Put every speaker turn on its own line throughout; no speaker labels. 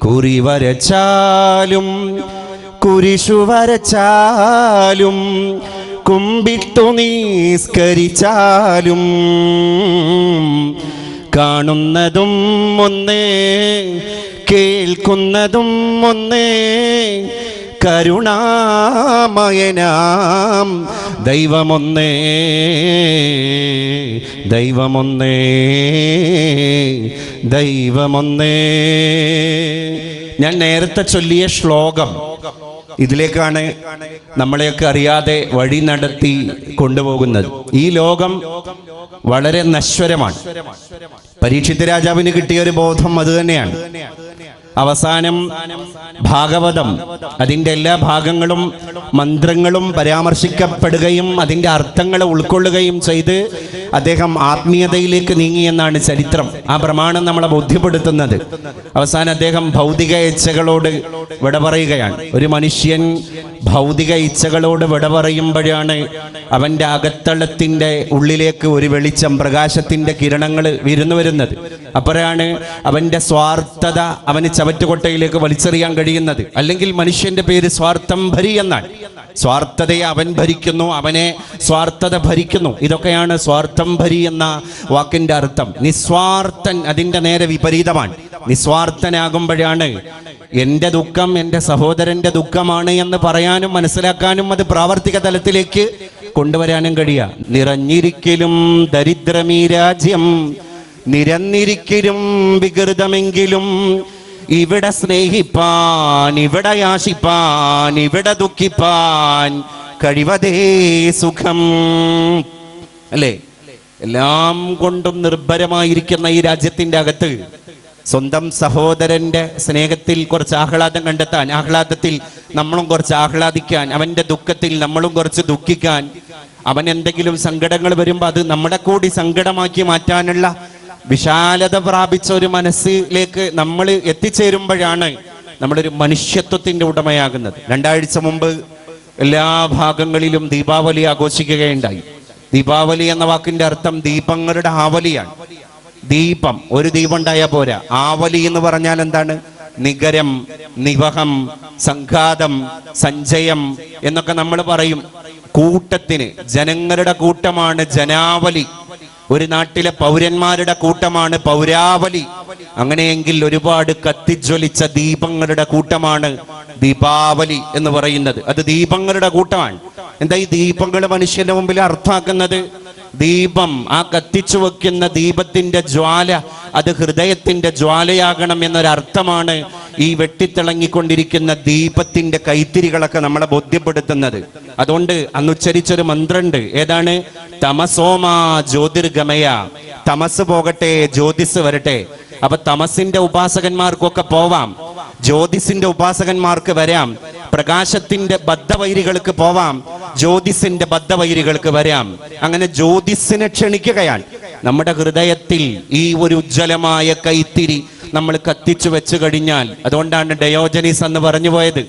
കുറി വരച്ചാലും കുരിശു വരച്ചാലും കുമ്പിട്ടു നിസ്കരിച്ചാലും കാണുന്നതും ഒന്നേ കേൾക്കുന്നതും ഒന്നേ കരുണാമയനാം ദൈവമൊന്നേ ദൈവമൊന്നേ ദൈവമൊന്നേ. ഞാൻ നേരത്തെ ചൊല്ലിയ ശ്ലോകം ഇതിലേക്കാണ് നമ്മളെയൊക്കെ അറിയാതെ വഴി നടത്തി കൊണ്ടുപോകുന്നത്. ഈ ലോകം വളരെ നശ്വരമാണ്. പരീക്ഷിത് രാജാവിന് കിട്ടിയ ഒരു ബോധം അത് തന്നെയാണ്. അവസാനം ഭാഗവതം അതിൻ്റെ എല്ലാ ഭാഗങ്ങളും മന്ത്രങ്ങളും പരാമർശിക്കപ്പെടുകയും അതിൻ്റെ അർത്ഥങ്ങൾ ഉൾക്കൊള്ളുകയും ചെയ്ത് അദ്ദേഹം ആത്മീയതയിലേക്ക് നീങ്ങിയെന്നാണ് ചരിത്രം. ആ പ്രമാണം നമ്മളെ ബോധ്യപ്പെടുത്തുന്നത്. അവസാനം അദ്ദേഹം ഭൗതിക ഇച്ഛകളോട് വിട പറയുകയാണ്. ഒരു മനുഷ്യൻ ഭൗതിക ഇച്ഛകളോട് വിട പറയുമ്പോഴാണ് അവൻ്റെ അകത്തളത്തിൻ്റെ ഉള്ളിലേക്ക് ഒരു വെളിച്ചം, പ്രകാശത്തിൻ്റെ കിരണങ്ങൾ വിരുന്നു വരുന്നത്. അപ്പോഴാണ് അവൻ്റെ സ്വാർത്ഥത അവന് ചവറ്റുകൊട്ടയിലേക്ക് വലിച്ചെറിയാൻ കഴിയുന്നത്. അല്ലെങ്കിൽ മനുഷ്യന്റെ പേര് സ്വാർത്ഥം ഭരി എന്നാണ്. സ്വാർത്ഥതയെ അവൻ ഭരിക്കുന്നു, അവനെ സ്വാർത്ഥത ഭരിക്കുന്നു. ഇതൊക്കെയാണ് സ്വാർത്ഥം ഭരി എന്ന വാക്കിന്റെ അർത്ഥം. നിസ്വാർത്ഥൻ അതിൻ്റെ നേരെ വിപരീതമാണ്. നിസ്വാർത്ഥനാകുമ്പോഴാണ് എൻ്റെ ദുഃഖം എൻ്റെ സഹോദരൻ്റെ ദുഃഖമാണ് എന്ന് പറയാനും മനസ്സിലാക്കാനും അത് പ്രാവർത്തിക തലത്തിലേക്ക് കൊണ്ടുവരാനും കഴിയുക. നിറഞ്ഞിരിക്കലും ദരിദ്രമീ രാജ്യം, നിരന്നിരിക്കലും വികൃതമെങ്കിലും ഇവിടെ സ്നേഹിപ്പാൻ, ഇവിടെ യാശിപ്പാൻ, ഇവിടെ ദുഃഖിപ്പാൻ കഴിവതേ സുഖം. അല്ലേ? എല്ലാം കൊണ്ടും നിർഭരമായിരിക്കുന്ന ഈ രാജ്യത്തിൻ്റെ അകത്ത് സ്വന്തം സഹോദരന്റെ സ്നേഹത്തിൽ കുറച്ച് ആഹ്ലാദം കണ്ടെത്താൻ, ആഹ്ലാദത്തിൽ നമ്മളും കുറച്ച് ആഹ്ലാദിക്കാൻ, അവന്റെ ദുഃഖത്തിൽ നമ്മളും കുറച്ച് ദുഃഖിക്കാൻ, അവൻ എന്തെങ്കിലും സങ്കടങ്ങൾ വരുമ്പോൾ അത് നമ്മുടെ കൂടി സങ്കടമാക്കി മാറ്റാനുള്ള വിശാലത പ്രാപിച്ച ഒരു മനസ്സിലേക്ക് നമ്മൾ എത്തിച്ചേരുമ്പോഴാണ് നമ്മളൊരു മനുഷ്യത്വത്തിന്റെ ഉടമയാകുന്നത്. 2 ആഴ്ച മുമ്പ് എല്ലാ ഭാഗങ്ങളിലും ദീപാവലി ആഘോഷിക്കുകയുണ്ടായി. ദീപാവലി എന്ന വാക്കിന്റെ അർത്ഥം ദീപങ്ങളുടെ ആവലിയാണ്. ദീപം, ഒരു ദീപം ഉണ്ടായാൽ പോരാ. ആവലി എന്ന് പറഞ്ഞാൽ എന്താണ്? നിഗരം, നിവഹം, സംഘാതം, സഞ്ചയം എന്നൊക്കെ നമ്മൾ പറയും. കൂട്ടത്തിന്, ജനങ്ങളുടെ കൂട്ടമാണ് ജനാവലി. ഒരു നാട്ടിലെ പൗരന്മാരുടെ കൂട്ടമാണ് പൗരാവലി. അങ്ങനെയെങ്കിൽ ഒരുപാട് കത്തിജ്വലിച്ച ദീപങ്ങളുടെ കൂട്ടമാണ് ദീപാവലി എന്ന് പറയുന്നത്. അത് ദീപങ്ങളുടെ കൂട്ടമാണ്. എന്താ ഈ ദീപങ്ങൾ മനുഷ്യന്റെ മുമ്പിൽ അർത്ഥാക്കുന്നത്? ദീപം, ആ കത്തിച്ചു വെക്കുന്ന ദീപത്തിന്റെ ജ്വാല അത് ഹൃദയത്തിന്റെ ജ്വാലയാകണം എന്നൊരർത്ഥമാണ് ഈ വെട്ടിത്തിളങ്ങിക്കൊണ്ടിരിക്കുന്ന ദീപത്തിന്റെ കൈത്തിരികളൊക്കെ നമ്മളെ ബോധ്യപ്പെടുത്തുന്നത്. അതുകൊണ്ട് അന്ന് ഉച്ചരിച്ചൊരു മന്ത്രമുണ്ട്. ഏതാണ്? തമസോമാ ജ്യോതിർഗമയ. തമസ് പോകട്ടെ, ജ്യോതിസ് വരട്ടെ. അപ്പൊ തമസിന്റെ ഉപാസകന്മാർക്കൊക്കെ പോവാം, ജ്യോതിസിന്റെ ഉപാസകന്മാർക്ക് വരാം. പ്രകാശത്തിന്റെ ബദ്ധവൈരികൾക്ക് പോവാം, ജ്യോതിസിന്റെ ബദ്ധവൈരികൾക്ക് വരാം. അങ്ങനെ ജ്യോതിസിനെ ക്ഷണിക്കുകയാണ്. നമ്മുടെ ഹൃദയത്തിൽ ഈ ഒരു ഉജ്ജ്വലമായ കൈത്തിരി നമ്മൾ കത്തിച്ചു വെച്ചു കഴിഞ്ഞാൽ, അതുകൊണ്ടാണ് ഡയോജനീസ് എന്ന് പറഞ്ഞു പോയത്.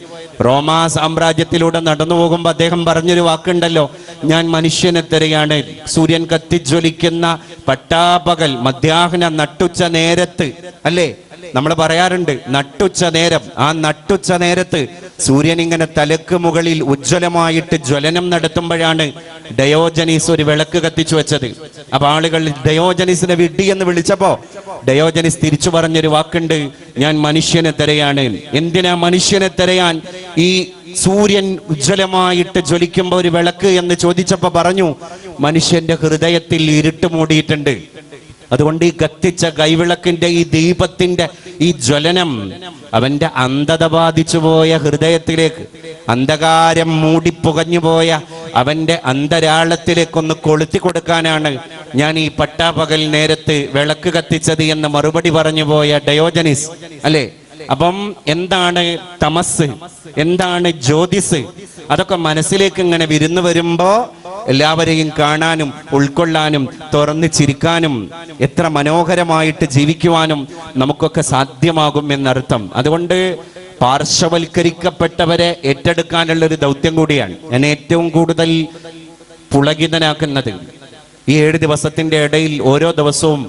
റോമാ സാമ്രാജ്യത്തിലൂടെ നടന്നു പോകുമ്പോൾ അദ്ദേഹം പറഞ്ഞൊരു വാക്കുണ്ടല്ലോ, ഞാൻ മനുഷ്യനെ തിരയാണ്. സൂര്യൻ കത്തിജ്വലിക്കുന്ന പട്ടാപകൽ മധ്യാഹ്ന നട്ടുച്ച നേരത്ത്, അല്ലേ? നമ്മൾ പറയാറുണ്ട് നട്ടുച്ച നേരം. ആ നട്ടുച്ച നേരത്ത് സൂര്യൻ ഇങ്ങനെ തലക്ക് മുകളിൽ ഉജ്ജ്വലമായിട്ട് ജ്വലനം നടത്തുമ്പോഴാണ് ഡയോജനീസ് ഒരു വിളക്ക് കത്തിച്ചു വെച്ചത്. അപ്പൊ ആളുകൾ ഡയോജനീസിനെ വിഡ്ഢി എന്ന് വിളിച്ചപ്പോ ഡയോജനീസ് തിരിച്ചു പറഞ്ഞൊരു വാക്കുണ്ട്, ഞാൻ മനുഷ്യനെ തിരയാണ്. എന്തിനാ മനുഷ്യനെ തിരയാൻ ഈ സൂര്യൻ ഉജ്ജ്വലമായിട്ട് ജ്വലിക്കുമ്പോ ഒരു വിളക്ക് എന്ന് ചോദിച്ചപ്പോ പറഞ്ഞു, മനുഷ്യന്റെ ഹൃദയത്തിൽ ഇരുട്ട് മൂടിയിട്ടുണ്ട്. അതുകൊണ്ട് ഈ കത്തിച്ച കൈവിളക്കിന്റെ ഈ ദീപത്തിന്റെ ഈ ജ്വലനം അവന്റെ അന്ധത ബാധിച്ചു പോയ ഹൃദയത്തിലേക്ക്, അന്ധകാരം മൂടിപ്പുകഞ്ഞുപോയ അവന്റെ അന്തരാളത്തിലേക്കൊന്ന് കൊളുത്തി കൊടുക്കാനാണ് ഞാൻ ഈ പട്ടാപകൽ നേരത്ത് വിളക്ക് കത്തിച്ചത് എന്ന് മറുപടി പറഞ്ഞു പോയ ഡയോജനീസ്, അല്ലേ? അപ്പം എന്താണ് തമസ്, എന്താണ് ജ്യോതിസ്? അതൊക്കെ മനസ്സിലേക്ക് ഇങ്ങനെ വിരുന്നു വരുമ്പോ എല്ലാവരെയും കാണാനും ഉൾക്കൊള്ളാനും തുറന്ന് ചിരിക്കാനും എത്ര മനോഹരമായിട്ട് ജീവിക്കുവാനും നമുക്കൊക്കെ സാധ്യമാകും എന്നർത്ഥം. അതുകൊണ്ട് പാർശ്വവൽക്കരിക്കപ്പെട്ടവരെ ഏറ്റെടുക്കാനുള്ള ഒരു ദൗത്യം കൂടിയാണ് ഞാൻ ഏറ്റവും കൂടുതൽ പുളകിതനാക്കുന്നത്. ഈ 7 ദിവസത്തിന്റെ ഇടയിൽ ഓരോ ദിവസവും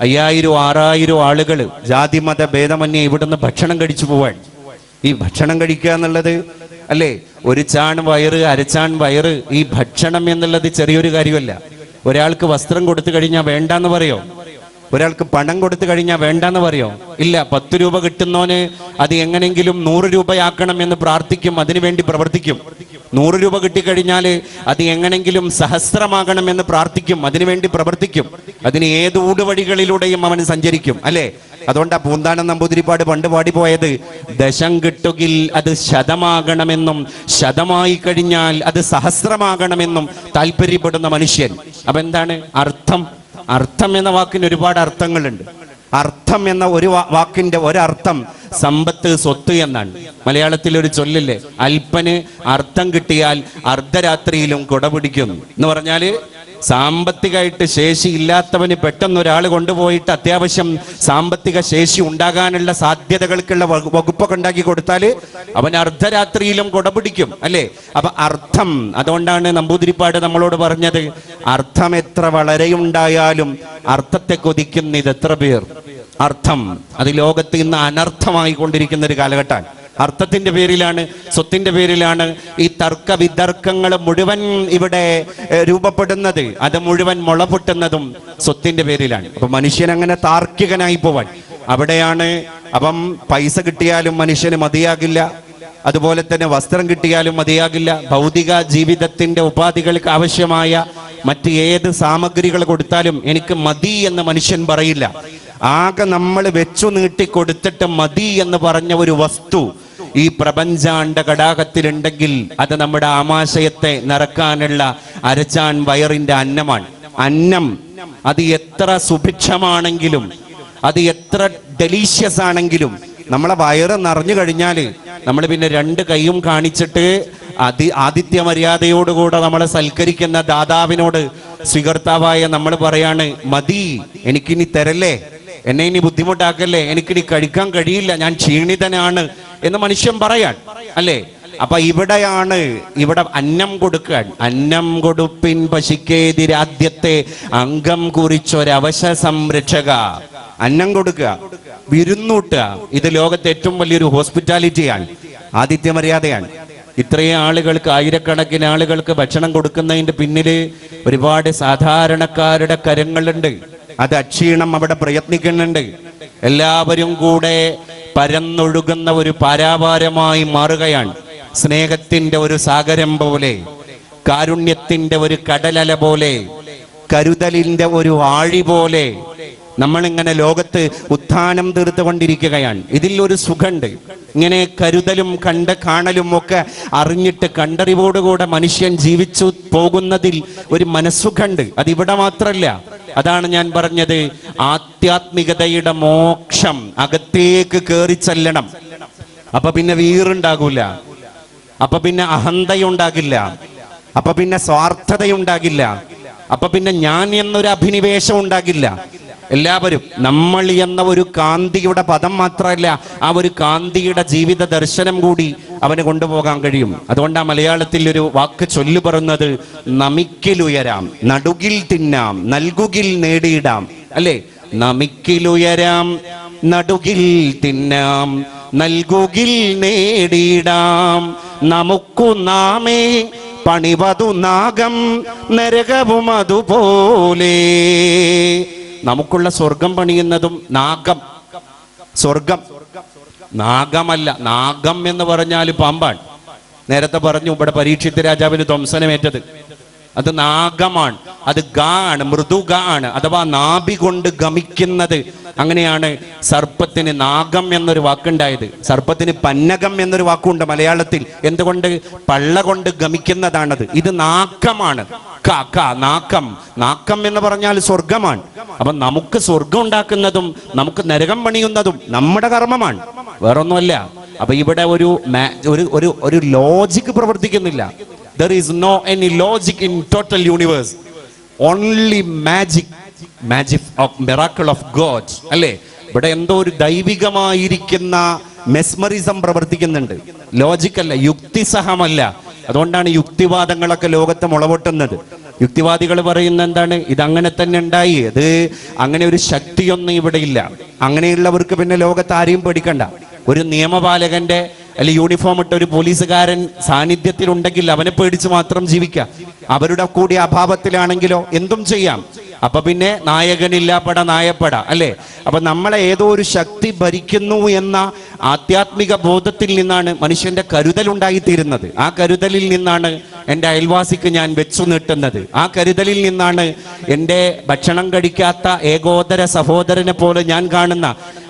5000 6000 ആളുകൾ ജാതി മത ഭേദമന്യേ ഇവിടുന്ന് ഭക്ഷണം കഴിച്ചു പോവാൻ. ഈ ഭക്ഷണം കഴിക്കുക എന്നുള്ളത് അല്ലേ, ഒരു ചാൺ വയറ് അരച്ചാൺ വയറ്, ഈ ഭക്ഷണം എന്നുള്ളത് ചെറിയൊരു കാര്യമല്ല. ഒരാൾക്ക് വസ്ത്രം കൊടുത്തു കഴിഞ്ഞാൽ വേണ്ടാന്ന് പറയോ? ഒരാൾക്ക് പണം കൊടുത്തു കഴിഞ്ഞാൽ വേണ്ടാന്ന് പറയോ? ഇല്ല. 10 രൂപ കിട്ടുന്നോന് അത് എങ്ങനെങ്കിലും 100 രൂപയാക്കണം എന്ന് പ്രാർത്ഥിക്കും, അതിനുവേണ്ടി പ്രവർത്തിക്കും. 100 രൂപ കിട്ടിക്കഴിഞ്ഞാൽ അത് എങ്ങനെങ്കിലും സഹസ്രമാകണം എന്ന് പ്രാർത്ഥിക്കും, അതിനുവേണ്ടി പ്രവർത്തിക്കും. അതിന് ഏത് ഊടുവഴികളിലൂടെയും അവന് സഞ്ചരിക്കും, അല്ലേ? അതുകൊണ്ടാ പൂന്താനം നമ്പൂതിരിപ്പാട് പണ്ട് പാടിപ്പോയത്, ദശം കിട്ടുകിൽ അത് ശതമാകണമെന്നും ശതമായി കഴിഞ്ഞാൽ അത് സഹസ്രമാകണമെന്നും താല്പര്യപ്പെടുന്ന മനുഷ്യൻ. അപ്പൊ എന്താണ് അർത്ഥം? അർത്ഥം എന്ന വാക്കിന് ഒരുപാട് അർത്ഥങ്ങളുണ്ട്. അർത്ഥം എന്ന ഒരു വാക്കിന്റെ ഒരർത്ഥം സമ്പത്ത്, സ്വത്ത് എന്നാണ്. മലയാളത്തിൽ ഒരു ചൊല്ലില്ലേ, അല്പന് അർത്ഥം കിട്ടിയാൽ അർദ്ധരാത്രിയിലും കുട പിടിക്കുന്നു എന്ന് പറഞ്ഞാല് സാമ്പത്തികമായിട്ട് ശേഷി ഇല്ലാത്തവന് പെട്ടെന്ന് ഒരാൾ കൊണ്ടുപോയിട്ട് അത്യാവശ്യം സാമ്പത്തിക ശേഷി ഉണ്ടാകാനുള്ള സാധ്യതകൾക്കുള്ള വകുപ്പൊക്കെ ഉണ്ടാക്കി കൊടുത്താൽ അവൻ അർദ്ധരാത്രിയിലും കുടപിടിക്കും, അല്ലേ? അപ്പൊ അർത്ഥം, അതുകൊണ്ടാണ് നമ്പൂതിരിപ്പാട് നമ്മളോട് പറഞ്ഞത്, അർത്ഥം എത്ര വളരെയുണ്ടായാലും അർത്ഥത്തെ കൊതിക്കുന്ന ഇത് എത്ര പേർ. അർത്ഥം അത് ലോകത്ത് ഇന്ന് അനർത്ഥമായി കൊണ്ടിരിക്കുന്ന ഒരു കാലഘട്ടമാണ്. അർത്ഥത്തിന്റെ പേരിലാണ്, സ്വത്തിന്റെ പേരിലാണ് ഈ തർക്ക വിതർക്കങ്ങൾ മുഴുവൻ ഇവിടെ രൂപപ്പെടുന്നത്. അത് മുഴുവൻ മുള പൊട്ടുന്നതും സ്വത്തിന്റെ പേരിലാണ്. അപ്പൊ മനുഷ്യൻ അങ്ങനെ താർക്കികനായി പോവാൻ അവിടെയാണ്. അപ്പം പൈസ കിട്ടിയാലും മനുഷ്യന് മതിയാകില്ല, അതുപോലെ തന്നെ വസ്ത്രം കിട്ടിയാലും മതിയാകില്ല. ഭൗതിക ജീവിതത്തിന്റെ ഉപാധികൾക്ക് ആവശ്യമായ മറ്റ് ഏത് സാമഗ്രികൾ കൊടുത്താലും എനിക്ക് മതി എന്ന് മനുഷ്യൻ പറയില്ല. ആകെ നമ്മൾ വെച്ചു നീട്ടി കൊടുത്തിട്ട് മതി എന്ന് പറഞ്ഞ ഒരു വസ്തു ഈ പ്രപഞ്ചാണ്ട കടാകത്തിലുണ്ടെങ്കിൽ അത് നമ്മുടെ ആമാശയത്തെ നിറക്കാനുള്ള അരച്ചാൻ വയറിന്റെ അന്നമാണ്. അന്നം അത് എത്ര സുഭിക്ഷമാണെങ്കിലും, അത് എത്ര ഡെലീഷ്യസ് ആണെങ്കിലും, നമ്മളെ വയറ് നിറഞ്ഞു കഴിഞ്ഞാല് നമ്മൾ പിന്നെ 2 കൈയും കാണിച്ചിട്ട് ആതിഥ്യ മര്യാദയോടുകൂടെ നമ്മളെ സൽക്കരിക്കുന്ന ദാതാവിനോട് സ്വീകർത്താവായ നമ്മൾ പറയാണ്, മതി, എനിക്കിനി തരല്ലേ, എന്നെ ഇനി ബുദ്ധിമുട്ടാക്കല്ലേ, എനിക്കിനി കഴിക്കാൻ കഴിയില്ല, ഞാൻ ക്ഷീണിതനാണ് എന്ന് മനുഷ്യൻ പറയാൻ, അല്ലേ? അപ്പൊ ഇവിടെയാണ്, ഇവിടെ അന്നം കൊടുക്കാൻ. അന്നം കൊടുപ്പിൻ പശിക്കേതിരാദ്യത്തെ അംഗം കുറിച്ചൊരവശ സംരക്ഷക. അന്നം കൊടുക്കുക, വിരുന്നൂട്ടുക. ഇത് ലോകത്തെ ഏറ്റവും വലിയൊരു ഹോസ്പിറ്റാലിറ്റിയാണ്, ആതിഥ്യ മര്യാദയാണ്. ഇത്രയും ആളുകൾക്ക്, ആയിരക്കണക്കിന് ആളുകൾക്ക് ഭക്ഷണം കൊടുക്കുന്നതിന്റെ പിന്നില് ഒരുപാട് സാധാരണക്കാരുടെ കരങ്ങളുണ്ട്. അത് അക്ഷീണം അവിടെ പ്രയത്നിക്കുന്നുണ്ട്. എല്ലാവരും കൂടെ പരന്നൊഴുകുന്ന ഒരു പാരാവാരമായി മാറുകയാണ്. സ്നേഹത്തിന്റെ ഒരു സാഗരം പോലെ, കാരുണ്യത്തിന്റെ ഒരു കടലല പോലെ, കരുതലിന്റെ ഒരു ആഴി പോലെ നമ്മളിങ്ങനെ ലോകത്ത് ഉത്ഥാനം തീർത്തുകൊണ്ടിരിക്കുകയാണ്. ഇതിൽ ഒരു സുഖമുണ്ട്. ഇങ്ങനെ കരുതലും കാണലും ഒക്കെ അറിഞ്ഞിട്ട് കണ്ടറിവോടുകൂടെ മനുഷ്യൻ ജീവിച്ചു പോകുന്നതിൽ ഒരു മനസ്സുഖമുണ്ട്. അതിവിടെ മാത്രല്ല. അതാണ് ഞാൻ പറഞ്ഞത്, ആധ്യാത്മികതയുടെ മോക്ഷം അകത്തേക്ക് കയറി ചെല്ലണം. അപ്പൊ പിന്നെ വീറുണ്ടാകൂല, അപ്പൊ പിന്നെ അഹന്തയുണ്ടാകില്ല, അപ്പൊ പിന്നെ സ്വാർത്ഥതയുണ്ടാകില്ല, അപ്പൊ പിന്നെ ഞാൻ എന്നൊരു അഭിനിവേശം ഉണ്ടാകില്ല. എല്ലാവരും നമ്മൾ എന്ന ഒരു കാന്തിയുടെ പദം മാത്രമല്ല, ആ ഒരു കാന്തിയുടെ ജീവിത ദർശനം കൂടി അവന് കൊണ്ടുപോകാൻ കഴിയും. അതുകൊണ്ടാണ് മലയാളത്തിൽ ഒരു വാക്ക് ചൊല്ലു പറയുന്നത്, നമിക്കിലുയരാം, നടുകിൽ തിന്നാം, നൽകുകിൽ നേടിയിടാം, അല്ലേ? നമിക്കിലുയരാം, നടുകിൽ തിന്നാം, നൽകുകിൽ നേടിയിടാം, നമുക്കു നാമേ പണിവതു നാഗം നരകവും അതുപോലെ. നമുക്കുള്ള സ്വർഗം പണിയുന്നതും നാഗം. സ്വർഗം നാഗമല്ല, നാഗം എന്ന് പറഞ്ഞാൽ പാമ്പാണ്. നേരത്തെ പറഞ്ഞു ഇവിടെ പരീക്ഷിത്ത് രാജാവിന് ധ്വംസനമേറ്റത്, അത് നാഗമാണ്. അത് ഗാണ്, മൃദു ഗാണ്, അഥവാ നാഭി കൊണ്ട് ഗമിക്കുന്നത്. അങ്ങനെയാണ് സർപ്പത്തിന് നാഗം എന്നൊരു വാക്കുണ്ടായത്. സർപ്പത്തിന് പന്നകം എന്നൊരു വാക്കുണ്ട് മലയാളത്തിൽ. എന്തുകൊണ്ട്? പള്ള കൊണ്ട് ഗമിക്കുന്നതാണത്. ഇത് നാക്കമാണ്. നാക്കം, നാക്കം എന്ന് പറഞ്ഞാൽ സ്വർഗമാണ്. അപ്പൊ നമുക്ക് സ്വർഗം ഉണ്ടാക്കുന്നതും നമുക്ക് നരകം പണിയുന്നതും നമ്മുടെ കർമ്മമാണ്, വേറൊന്നുമല്ല. അപ്പൊ ഇവിടെ ഒരു ലോജിക് പ്രവർത്തിക്കുന്നില്ല. There is no any logic in total universe. Only magic of miracle of God. അല്ലേ? ഇവിടെ എന്തോ ഒരു ദൈവികമായിരിക്കുന്ന മെസ്മറിസം പ്രവർത്തിക്കുന്നുണ്ട്. ലോജിക്കല്ല, യുക്തിസഹമല്ല. അതുകൊണ്ടാണ് യുക്തിവാദങ്ങളൊക്കെ ലോകത്ത് മുളപൊട്ടുന്നത്. യുക്തിവാദികൾ പറയുന്ന എന്താണ്, ഇതങ്ങനെ തന്നെ ഉണ്ടായി, അത് അങ്ങനെ ഒരു ശക്തിയൊന്നും ഇവിടെ ഇല്ല. അങ്ങനെയുള്ളവർക്ക് പിന്നെ ലോകത്ത് ആരെയും പേടിക്കണ്ട. ഒരു നിയമപാലകന്റെ അല്ലെങ്കിൽ യൂണിഫോം ഇട്ട ഒരു പോലീസുകാരൻ സാന്നിധ്യത്തിലുണ്ടെങ്കിൽ അവനെ പേടിച്ച് മാത്രം ജീവിക്കാം. അവരുടെ കൂടി അഭാവത്തിലാണെങ്കിലോ എന്തും ചെയ്യാം. അപ്പൊ പിന്നെ നായകനില്ല പട നായപ്പട അല്ലേ? അപ്പൊ നമ്മളെ ഏതോ ഒരു ശക്തി ഭരിക്കുന്നു എന്ന ആധ്യാത്മിക ബോധത്തിൽ നിന്നാണ് മനുഷ്യന്റെ കരുതൽ ഉണ്ടായിത്തീരുന്നത്. ആ കരുതലിൽ നിന്നാണ് എൻ്റെ അയൽവാസിക്ക് ഞാൻ വെച്ചു നീട്ടുന്നത്. ആ കരുതലിൽ നിന്നാണ് എൻ്റെ ഭക്ഷണം കഴിക്കാത്ത ഏകോദര സഹോദരനെ പോലെ ഞാൻ കാണുന്ന,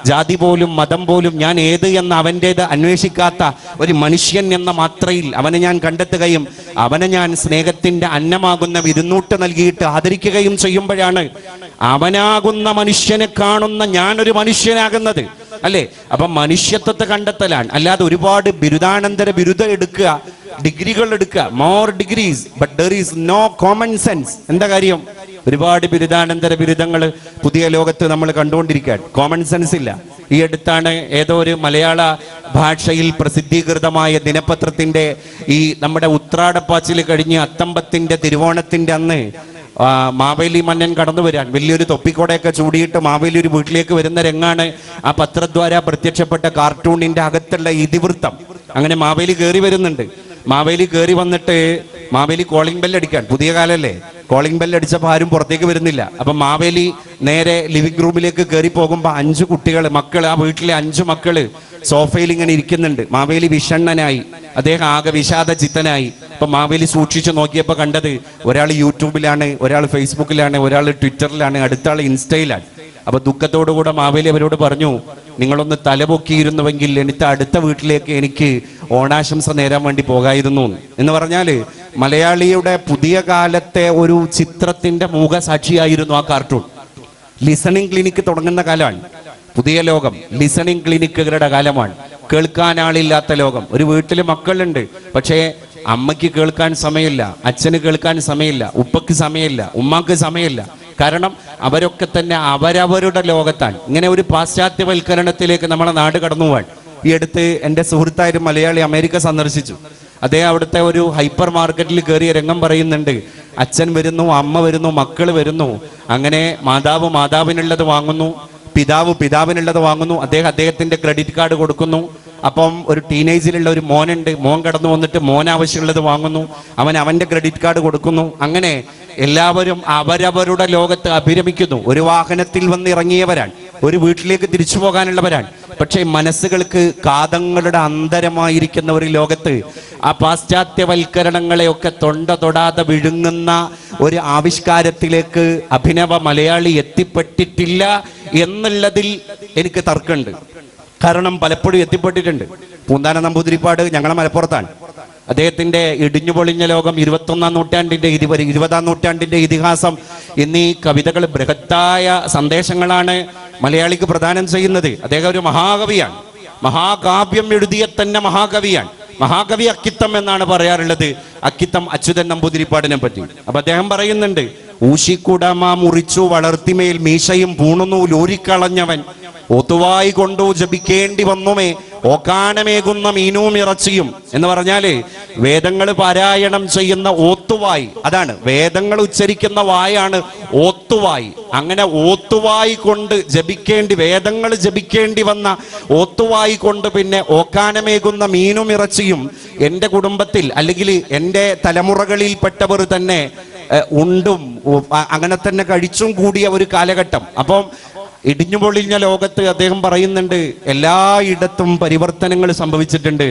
ജാതി പോലും മതം പോലും ഞാൻ ഏത് എന്ന് അവൻ്റേത് അന്വേഷിക്കാത്ത ഒരു മനുഷ്യൻ എന്ന മാത്രയിൽ അവനെ ഞാൻ കണ്ടെത്തുകയും അവനെ ഞാൻ സ്നേഹത്തിന്റെ അന്നമാകുന്ന വിരുന്നൂട്ട് നൽകിയിട്ട് ആദരിക്കുകയും ചെയ്യുമ്പോഴാണ് അവനാകുന്ന മനുഷ്യനെ കാണുന്ന ഞാനൊരു മനുഷ്യനാകുന്നത് അല്ലേ? അപ്പൊ മനുഷ്യത്വത്തെ കണ്ടെത്തലാണ്. അല്ലാതെ ഒരുപാട് ബിരുദാനന്തര ബിരുദം എടുക്കുക, ഡിഗ്രികൾ എടുക്കുക, more degrees, but there is no common sense. എന്താ കാര്യം? ഒരുപാട് ബിരുദാനന്തര ബിരുദങ്ങൾ പുതിയ ലോകത്ത് നമ്മൾ കണ്ടുകൊണ്ടിരിക്കുകയാണ്. കോമൺ സെൻസ് ഇല്ല. ഈ അടുത്താണ് ഏതോ ഒരു മലയാള ഭാഷയിൽ പ്രസിദ്ധീകൃതമായ ദിനപത്രത്തിന്റെ ഈ നമ്മുടെ ഉത്രാടപ്പാച്ചിൽ കഴിഞ്ഞ് അത്തമ്പത്തിന്റെ തിരുവോണത്തിന്റെ അന്ന് മാവേലി മന്നൻ കടന്നു വരാൻ വലിയൊരു തൊപ്പിക്കോടയൊക്കെ ചൂടിയിട്ട് മാവേലി ഒരു വീട്ടിലേക്ക് വരുന്ന രംഗാണ് ആ പത്രദ്വാര പ്രത്യക്ഷപ്പെട്ട കാർട്ടൂണിന്റെ അകത്തുള്ള ഇതിവൃത്തം. അങ്ങനെ മാവേലി കയറി വരുന്നുണ്ട്. മാവേലി കയറി വന്നിട്ട് മാവേലി കോളിംഗ് ബെൽ അടിക്കാൻ, പുതിയ കാലല്ലേ, കോളിംഗ് ബെൽ അടിച്ചപ്പോൾ ആരും പുറത്തേക്ക് വരുന്നില്ല. അപ്പൊ മാവേലി നേരെ ലിവിംഗ് റൂമിലേക്ക് കയറി പോകുമ്പോ 5 കുട്ടികൾ, മക്കള്, ആ വീട്ടിലെ 5 മക്കള് സോഫയിൽ ഇങ്ങനെ ഇരിക്കുന്നുണ്ട്. മാവേലി വിഷണ്ണനായി, അദ്ദേഹം ആകെ വിഷാദ ചിത്തനായി. അപ്പൊ മാവേലി സൂക്ഷിച്ചു നോക്കിയപ്പോ കണ്ടത് ഒരാൾ യൂട്യൂബിലാണ്, ഒരാൾ ഫേസ്ബുക്കിലാണ്, ഒരാൾ ട്വിറ്ററിലാണ്, അടുത്ത ആൾ ഇൻസ്റ്റയിലാണ്. അപ്പൊ ദുഃഖത്തോടുകൂടെ മാവേലി അവരോട് പറഞ്ഞു, നിങ്ങളൊന്ന് തലപൊക്കിയിരുന്നുവെങ്കിൽ എനിക്ക് അടുത്ത വീട്ടിലേക്ക് എനിക്ക് ഓണാശംസ നേരാൻ വേണ്ടി പോകായിരുന്നു എന്ന് പറഞ്ഞാല് മലയാളിയുടെ പുതിയ കാലത്തെ ഒരു ചിത്രത്തിന്റെ മൂകസാക്ഷിയായിരുന്നു ആ കാർട്ടൂൺ. ലിസണിംഗ് ക്ലിനിക്ക് തുടങ്ങുന്ന കാലമാണ് പുതിയ ലോകം. ലിസണിംഗ് ക്ലിനിക്കുകളുടെ കാലമാണ്. കേൾക്കാൻ ആളില്ലാത്ത ലോകം. ഒരു വീട്ടിൽ മക്കളുണ്ട്, പക്ഷേ അമ്മയ്ക്ക് കേൾക്കാൻ സമയമില്ല, അച്ഛന് കേൾക്കാൻ സമയമില്ല, ഉപ്പക്ക് സമയമില്ല, ഉമ്മാക്ക് സമയമില്ല. കാരണം അവരൊക്കെ തന്നെ അവരവരുടെ ലോകത്താണ്. ഇങ്ങനെ ഒരു പാശ്ചാത്യവൽക്കരണത്തിലേക്ക് നമ്മളെ നാട് കടന്നു പോവാൻ. ഈ അടുത്ത് എൻ്റെ സുഹൃത്തായ മലയാളി അമേരിക്ക സന്ദർശിച്ചു. അദ്ദേഹം അവിടുത്തെ ഒരു ഹൈപ്പർ മാർക്കറ്റിൽ കയറിയ രംഗം പറയുന്നുണ്ട്. അച്ഛൻ വരുന്നു, അമ്മ വരുന്നു, മക്കൾ വരുന്നു. അങ്ങനെ മാതാവ് മാതാവിനുള്ളത് വാങ്ങുന്നു, പിതാവ് പിതാവിനുള്ളത് വാങ്ങുന്നു. അദ്ദേഹത്തിന്റെ ക്രെഡിറ്റ് കാർഡ് കൊടുക്കുന്നു. അപ്പം ഒരു ടീനേജിലുള്ള ഒരു മോനുണ്ട്, മോൻ കടന്നു വന്നിട്ട് മോൻ ആവശ്യമുള്ളത് വാങ്ങുന്നു, അവന്റെ ക്രെഡിറ്റ് കാർഡ് കൊടുക്കുന്നു. അങ്ങനെ എല്ലാവരും അവരവരുടെ ലോകത്ത് അഭിരമിക്കുന്നു. ഒരു വാഹനത്തിൽ വന്ന് ഇറങ്ങിയവരാണ്, ഒരു വീട്ടിലേക്ക് തിരിച്ചു പോകാനുള്ളവരാണ്. പക്ഷേ മനസ്സുകൾക്ക് കാതങ്ങളുടെ അന്തരമായിരിക്കുന്ന ഒരു ലോകത്ത് ആ പാശ്ചാത്യവൽക്കരണങ്ങളെയൊക്കെ തൊണ്ട തൊടാതെ വിഴുങ്ങുന്ന ഒരു ആവിഷ്കാരത്തിലേക്ക് അഭിനവ മലയാളി എത്തിപ്പെട്ടിട്ടില്ല എന്നുള്ളതിൽ എനിക്ക് തർക്കമുണ്ട്. കാരണം പലപ്പോഴും എത്തിപ്പെട്ടിട്ടുണ്ട്. പൂന്താന നമ്പൂതിരിപ്പാട് ഞങ്ങളെ മലപ്പുറത്താണ്. അദ്ദേഹത്തിന്റെ ഇടിഞ്ഞുപൊളിഞ്ഞ ലോകം, 21-ാം നൂറ്റാണ്ടിന്റെ 20-ാം നൂറ്റാണ്ടിന്റെ ഇതിഹാസം എന്നീ കവിതകൾ ബൃഹത്തായ സന്ദേശങ്ങളാണ് മലയാളിക്ക് പ്രദാനം ചെയ്യുന്നത്. അദ്ദേഹം ഒരു മഹാകവിയാണ്. മഹാകാവ്യം എഴുതിയ തന്നെ മഹാകവിയാണ്. മഹാകവി അക്കിത്തം എന്നാണ് പറയാറുള്ളത്, അക്കിത്തം അച്യുതൻ നമ്പൂതിരിപ്പാടിനെ പറ്റി. അപ്പൊ അദ്ദേഹം പറയുന്നുണ്ട്, ഊശിക്കുടമ മുറിച്ചു വളർത്തിമേൽ മീശയും പൂണുനൂലൂരിക്കളഞ്ഞവൻ ഒത്തുവായി കൊണ്ടു ജപിക്കേണ്ടി വന്നുമേ ഓക്കാനമേകുന്ന മീനും ഇറച്ചിയും എന്ന് പറഞ്ഞാല് വേദങ്ങൾ പാരായണം ചെയ്യുന്ന ഓത്തുവായി, അതാണ് വേദങ്ങൾ ഉച്ചരിക്കുന്ന വായാണ് ഓത്തുവായി. അങ്ങനെ ഓത്തുവായി കൊണ്ട് ജപിക്കേണ്ടി, വേദങ്ങൾ ജപിക്കേണ്ടി വന്ന ഓത്തുവായി കൊണ്ട് പിന്നെ ഓക്കാനമേകുന്ന മീനും ഇറച്ചിയും എൻ്റെ കുടുംബത്തിൽ അല്ലെങ്കിൽ എൻ്റെ തലമുറകളിൽപ്പെട്ടവർ തന്നെ ഉണ്ടും അങ്ങനെ തന്നെ കഴിച്ചും കൂടിയ ഒരു കാലഘട്ടം. അപ്പം ഇടിഞ്ഞുപൊളിഞ്ഞ ലോകത്ത് അദ്ദേഹം പറയുന്നുണ്ട്, എല്ലായിടത്തും പരിവർത്തനങ്ങൾ സംഭവിച്ചിട്ടുണ്ട്.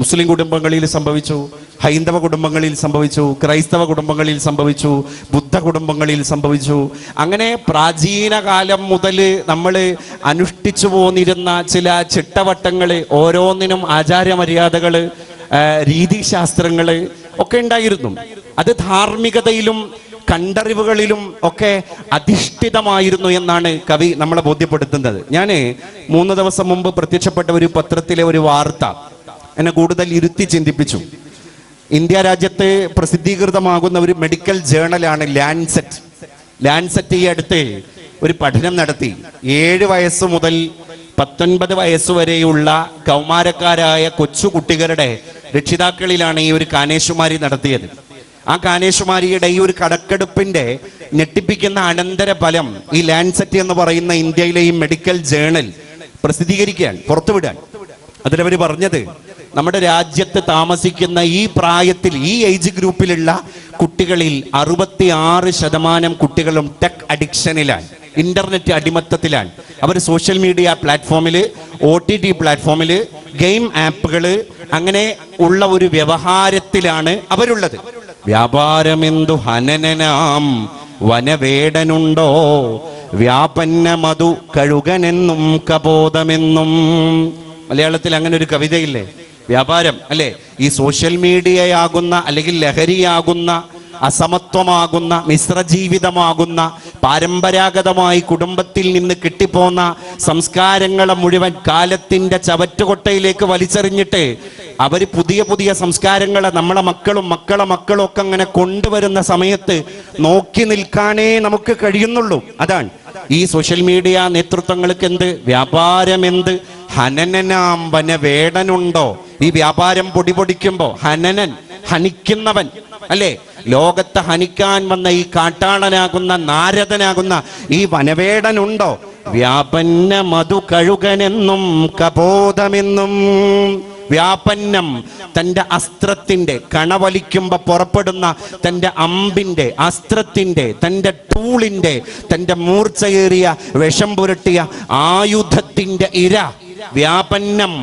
മുസ്ലിം കുടുംബങ്ങളിൽ സംഭവിച്ചു, ഹൈന്ദവ കുടുംബങ്ങളിൽ സംഭവിച്ചു, ക്രൈസ്തവ കുടുംബങ്ങളിൽ സംഭവിച്ചു, ബുദ്ധ കുടുംബങ്ങളിൽ സംഭവിച്ചു. അങ്ങനെ പ്രാചീന കാലം മുതൽ നമ്മൾ അനുഷ്ഠിച്ചു പോന്നിരുന്ന ചില ചിട്ടവട്ടങ്ങൾ, ഓരോന്നിനും ആചാരമര്യാദകൾ, രീതിശാസ്ത്രങ്ങൾ ഒക്കെ ഉണ്ടായിരുന്നു. അത് ധാർമ്മികതയിലും കണ്ടറിവുകളിലും ഒക്കെ അധിഷ്ഠിതമായിരുന്നു എന്നാണ് കവി നമ്മളെ ബോധ്യപ്പെടുത്തുന്നത്. ഞാൻ 3 ദിവസം മുമ്പ് പ്രത്യക്ഷപ്പെട്ട ഒരു പത്രത്തിലെ ഒരു വാർത്ത എന്നെ കൂടുതൽ ഇരുത്തി ചിന്തിപ്പിച്ചു. ഇന്ത്യ രാജ്യത്ത് പ്രസിദ്ധീകൃതമാകുന്ന ഒരു മെഡിക്കൽ ജേണലാണ് ലാൻസെറ്റ്. ലാൻസെറ്റ് ഈ അടുത്ത് ഒരു പഠനം നടത്തി. 7 വയസ്സ് മുതൽ 19 വയസ്സ് വരെയുള്ള കൗമാരക്കാരായ കൊച്ചുകുട്ടികളുടെ രക്ഷിതാക്കളിലാണ് ഈ ഒരു കാനേശുമാരി നടത്തിയത്. ആ കാനേഷുമാരിയുടെ ഈ ഒരു കടക്കെടുപ്പിന്റെ ഞെട്ടിപ്പിക്കുന്ന അനന്തര ഫലം ഈ ലാൻസെറ്റ് എന്ന് പറയുന്ന ഇന്ത്യയിലെ ഈ മെഡിക്കൽ ജേണൽ പ്രസിദ്ധീകരിക്കുകയാണ്, പുറത്തുവിടാൻ. അതിലവർ പറഞ്ഞത്, നമ്മുടെ രാജ്യത്ത് താമസിക്കുന്ന ഈ പ്രായത്തിൽ, ഈ ഏജ് ഗ്രൂപ്പിലുള്ള കുട്ടികളിൽ 66% കുട്ടികളും ടെക് അഡിക്ഷനിലാണ്, ഇന്റർനെറ്റ് അടിമത്തത്തിലാണ്. അവർ സോഷ്യൽ മീഡിയ പ്ലാറ്റ്ഫോമിൽ, OTT പ്ലാറ്റ്ഫോമിൽ, ഗെയിം ആപ്പുകൾ, അങ്ങനെ ഉള്ള ഒരു വ്യവഹാരത്തിലാണ് അവരുള്ളത്. വ്യാപാരമെന്തു ഹനനനാം വനവേടനുണ്ടോ, വ്യാപന്ന മധു കഴുകനെന്നും കബോധമെന്നും. മലയാളത്തിൽ അങ്ങനെ ഒരു കവിതയില്ലേ? വ്യാപാരം അല്ലേ? ഈ സോഷ്യൽ മീഡിയയാകുന്ന, അല്ലെങ്കിൽ ലഹരിയാകുന്ന, അസമത്വമാകുന്ന, മിശ്രജീവിതമാകുന്ന, പരമ്പരാഗതമായി കുടുംബത്തിൽ നിന്ന് കിട്ടിപ്പോന്ന സംസ്കാരങ്ങളെ മുഴുവൻ കാലത്തിന്റെ ചവറ്റുകൊട്ടയിലേക്ക് വലിച്ചെറിഞ്ഞിട്ട് അവർ പുതിയ പുതിയ സംസ്കാരങ്ങളെ നമ്മളെ മക്കളും ഒക്കെ അങ്ങനെ കൊണ്ടുവരുന്ന സമയത്ത് നോക്കി നിൽക്കാനേ നമുക്ക് കഴിയുന്നുള്ളൂ. അതാണ് ഈ സോഷ്യൽ മീഡിയ നേതൃത്വങ്ങൾക്ക് എന്ത് വ്യാപാരമെന്ത് ഹനനനാം വനവേടനുണ്ടോ. ഈ വ്യാപാരം പൊടിപൊടിക്കുമ്പോ ഹനനൻ, ഹനിക്കുന്നവൻ അല്ലേ? ലോകത്തെ ഹനിക്കാൻ വന്ന ഈ കാട്ടാളനാകുന്ന, നാരദനാകുന്ന ഈ വനവേടനുണ്ടോ? വ്യാപന്ന മധു കഴുകനെന്നും കബോധമെന്നും. വ്യാപന്നം, തൻ്റെ അസ്ത്രത്തിന്റെ കണവലിക്കുമ്പോ പുറപ്പെടുന്ന തൻ്റെ അമ്പിന്റെ, അസ്ത്രത്തിന്റെ, തൻ്റെ ടൂളിന്റെ, തൻ്റെ മൂർച്ചയേറിയ വിഷം പുരട്ടിയ ആയുധത്തിന്റെ ഇര വ്യാപന്നം.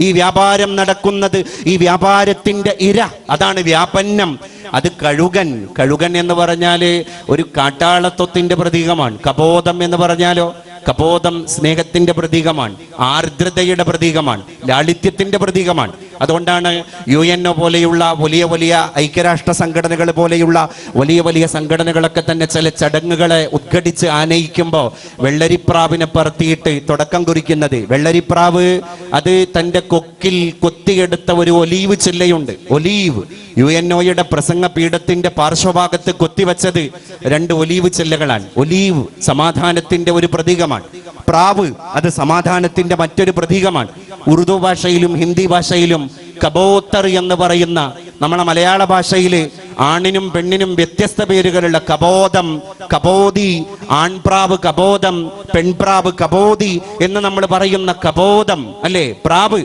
ഈ വ്യാപാരം നടക്കുന്നത്, ഈ വ്യാപാരത്തിന്റെ ഇര, അതാണ് വ്യാപന്നം. അത് കഴുകൻ. കഴുകൻ എന്ന് പറഞ്ഞാല് ഒരു കാട്ടാളത്വത്തിന്റെ പ്രതീകമാണ്. കബോധം എന്ന് പറഞ്ഞാലോ, കബോധം സ്നേഹത്തിന്റെ പ്രതീകമാണ്, ആർദ്രതയുടെ പ്രതീകമാണ്, ലാളിത്യത്തിന്റെ പ്രതീകമാണ്. അതുകൊണ്ടാണ് UNO പോലെയുള്ള വലിയ വലിയ ഐക്യരാഷ്ട്ര സംഘടനകൾ പോലെയുള്ള വലിയ വലിയ സംഘടനകളൊക്കെ തന്നെ ചില ചടങ്ങുകളെ ഉദ്ഘടിച്ച് ആനയിക്കുമ്പോൾ വെള്ളരിപ്രാവിനെ പറത്തിയിട്ട് തുടക്കം കുറിക്കുന്നത്. വെള്ളരിപ്രാവ് അത് തൻ്റെ കൊക്കിൽ കൊത്തിയെടുത്ത ഒരു ഒലീവ് ചില്ലയുണ്ട്. ഒലീവ്, UNOയുടെ പ്രസംഗ പീഠത്തിന്റെ പാർശ്വഭാഗത്ത് കൊത്തിവെച്ചത് 2 ഒലീവ് ചില്ലകളാണ്. ഒലീവ് സമാധാനത്തിന്റെ ഒരു പ്രതീകമാണ്. പ്രാവ് അത് സമാധാനത്തിന്റെ മറ്റൊരു പ്രതീകമാണ്. ഉറുദു ഭാഷയിലും ഹിന്ദി ഭാഷയിലും കബോത്തർ എന്ന് പറയുന്ന, നമ്മളെ മലയാള ഭാഷയിൽ ആണിനും പെണ്ണിനും വ്യത്യസ്ത പേരുകളുള്ള കബോധം, കബോധി, ആൺപ്രാവ് കബോധം, പെൺപ്രാവ് കബോധി എന്ന് നമ്മൾ പറയുന്ന കബോധം അല്ലേ, പ്രാവ്.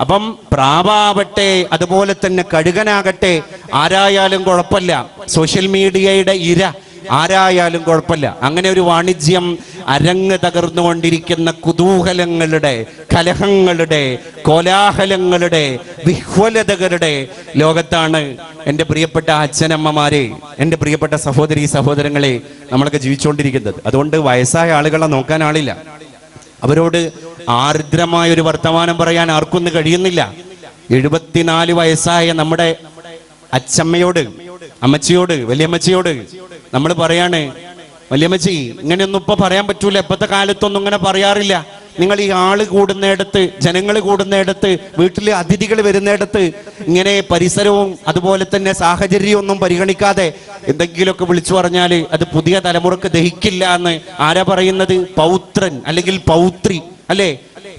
അപ്പം പ്രാവാവട്ടെ, അതുപോലെ തന്നെ കഴുകനാകട്ടെ, ആരായാലും കുഴപ്പമില്ല. സോഷ്യൽ മീഡിയയുടെ ഇര ആരായാലും കുഴപ്പമില്ല. അങ്ങനെ ഒരു വാണിജ്യം അരങ്ങ് തകർന്നുകൊണ്ടിരിക്കുന്ന കുതൂഹലങ്ങളുടെ, കലഹങ്ങളുടെ, കോലാഹലങ്ങളുടെ, വിഹ്വലതകളുടെ ലോകത്താണ് എൻ്റെ പ്രിയപ്പെട്ട അച്ഛനമ്മമാരെ, എൻ്റെ പ്രിയപ്പെട്ട സഹോദരി സഹോദരങ്ങളെ നമ്മളൊക്കെ ജീവിച്ചുകൊണ്ടിരിക്കുന്നത്. അതുകൊണ്ട് വയസ്സായ ആളുകളെ നോക്കാൻ ആളില്ല. അവരോട് ആർദ്രമായ ഒരു വർത്തമാനം പറയാൻ ആർക്കൊന്നും കഴിയുന്നില്ല. 74 വയസ്സായ നമ്മുടെ അച്ചമ്മയോട്, അമ്മച്ചിയോട്, വലിയമ്മച്ചിയോട് നമ്മൾ പറയാണ്, വലിയമ്മച്ചി ഇങ്ങനെയൊന്നും ഇപ്പൊ പറയാൻ പറ്റൂല, ഇപ്പോഴത്തെ കാലത്തൊന്നും ഇങ്ങനെ പറയാറില്ല. നിങ്ങൾ ഈ ആള് കൂടുന്നിടത്ത്, ജനങ്ങൾ കൂടുന്നിടത്ത്, വീട്ടിൽ അതിഥികൾ വരുന്നിടത്ത് ഇങ്ങനെ പരിസരവും അതുപോലെ തന്നെ സാഹചര്യവും ഒന്നും പരിഗണിക്കാതെ എന്തെങ്കിലുമൊക്കെ വിളിച്ചു പറഞ്ഞാൽ അത് പുതിയ തലമുറക്ക് ദഹിക്കില്ല എന്ന് ആരാ പറയുന്നത്? പൗത്രൻ അല്ലെങ്കിൽ പൗത്രി അല്ലേ?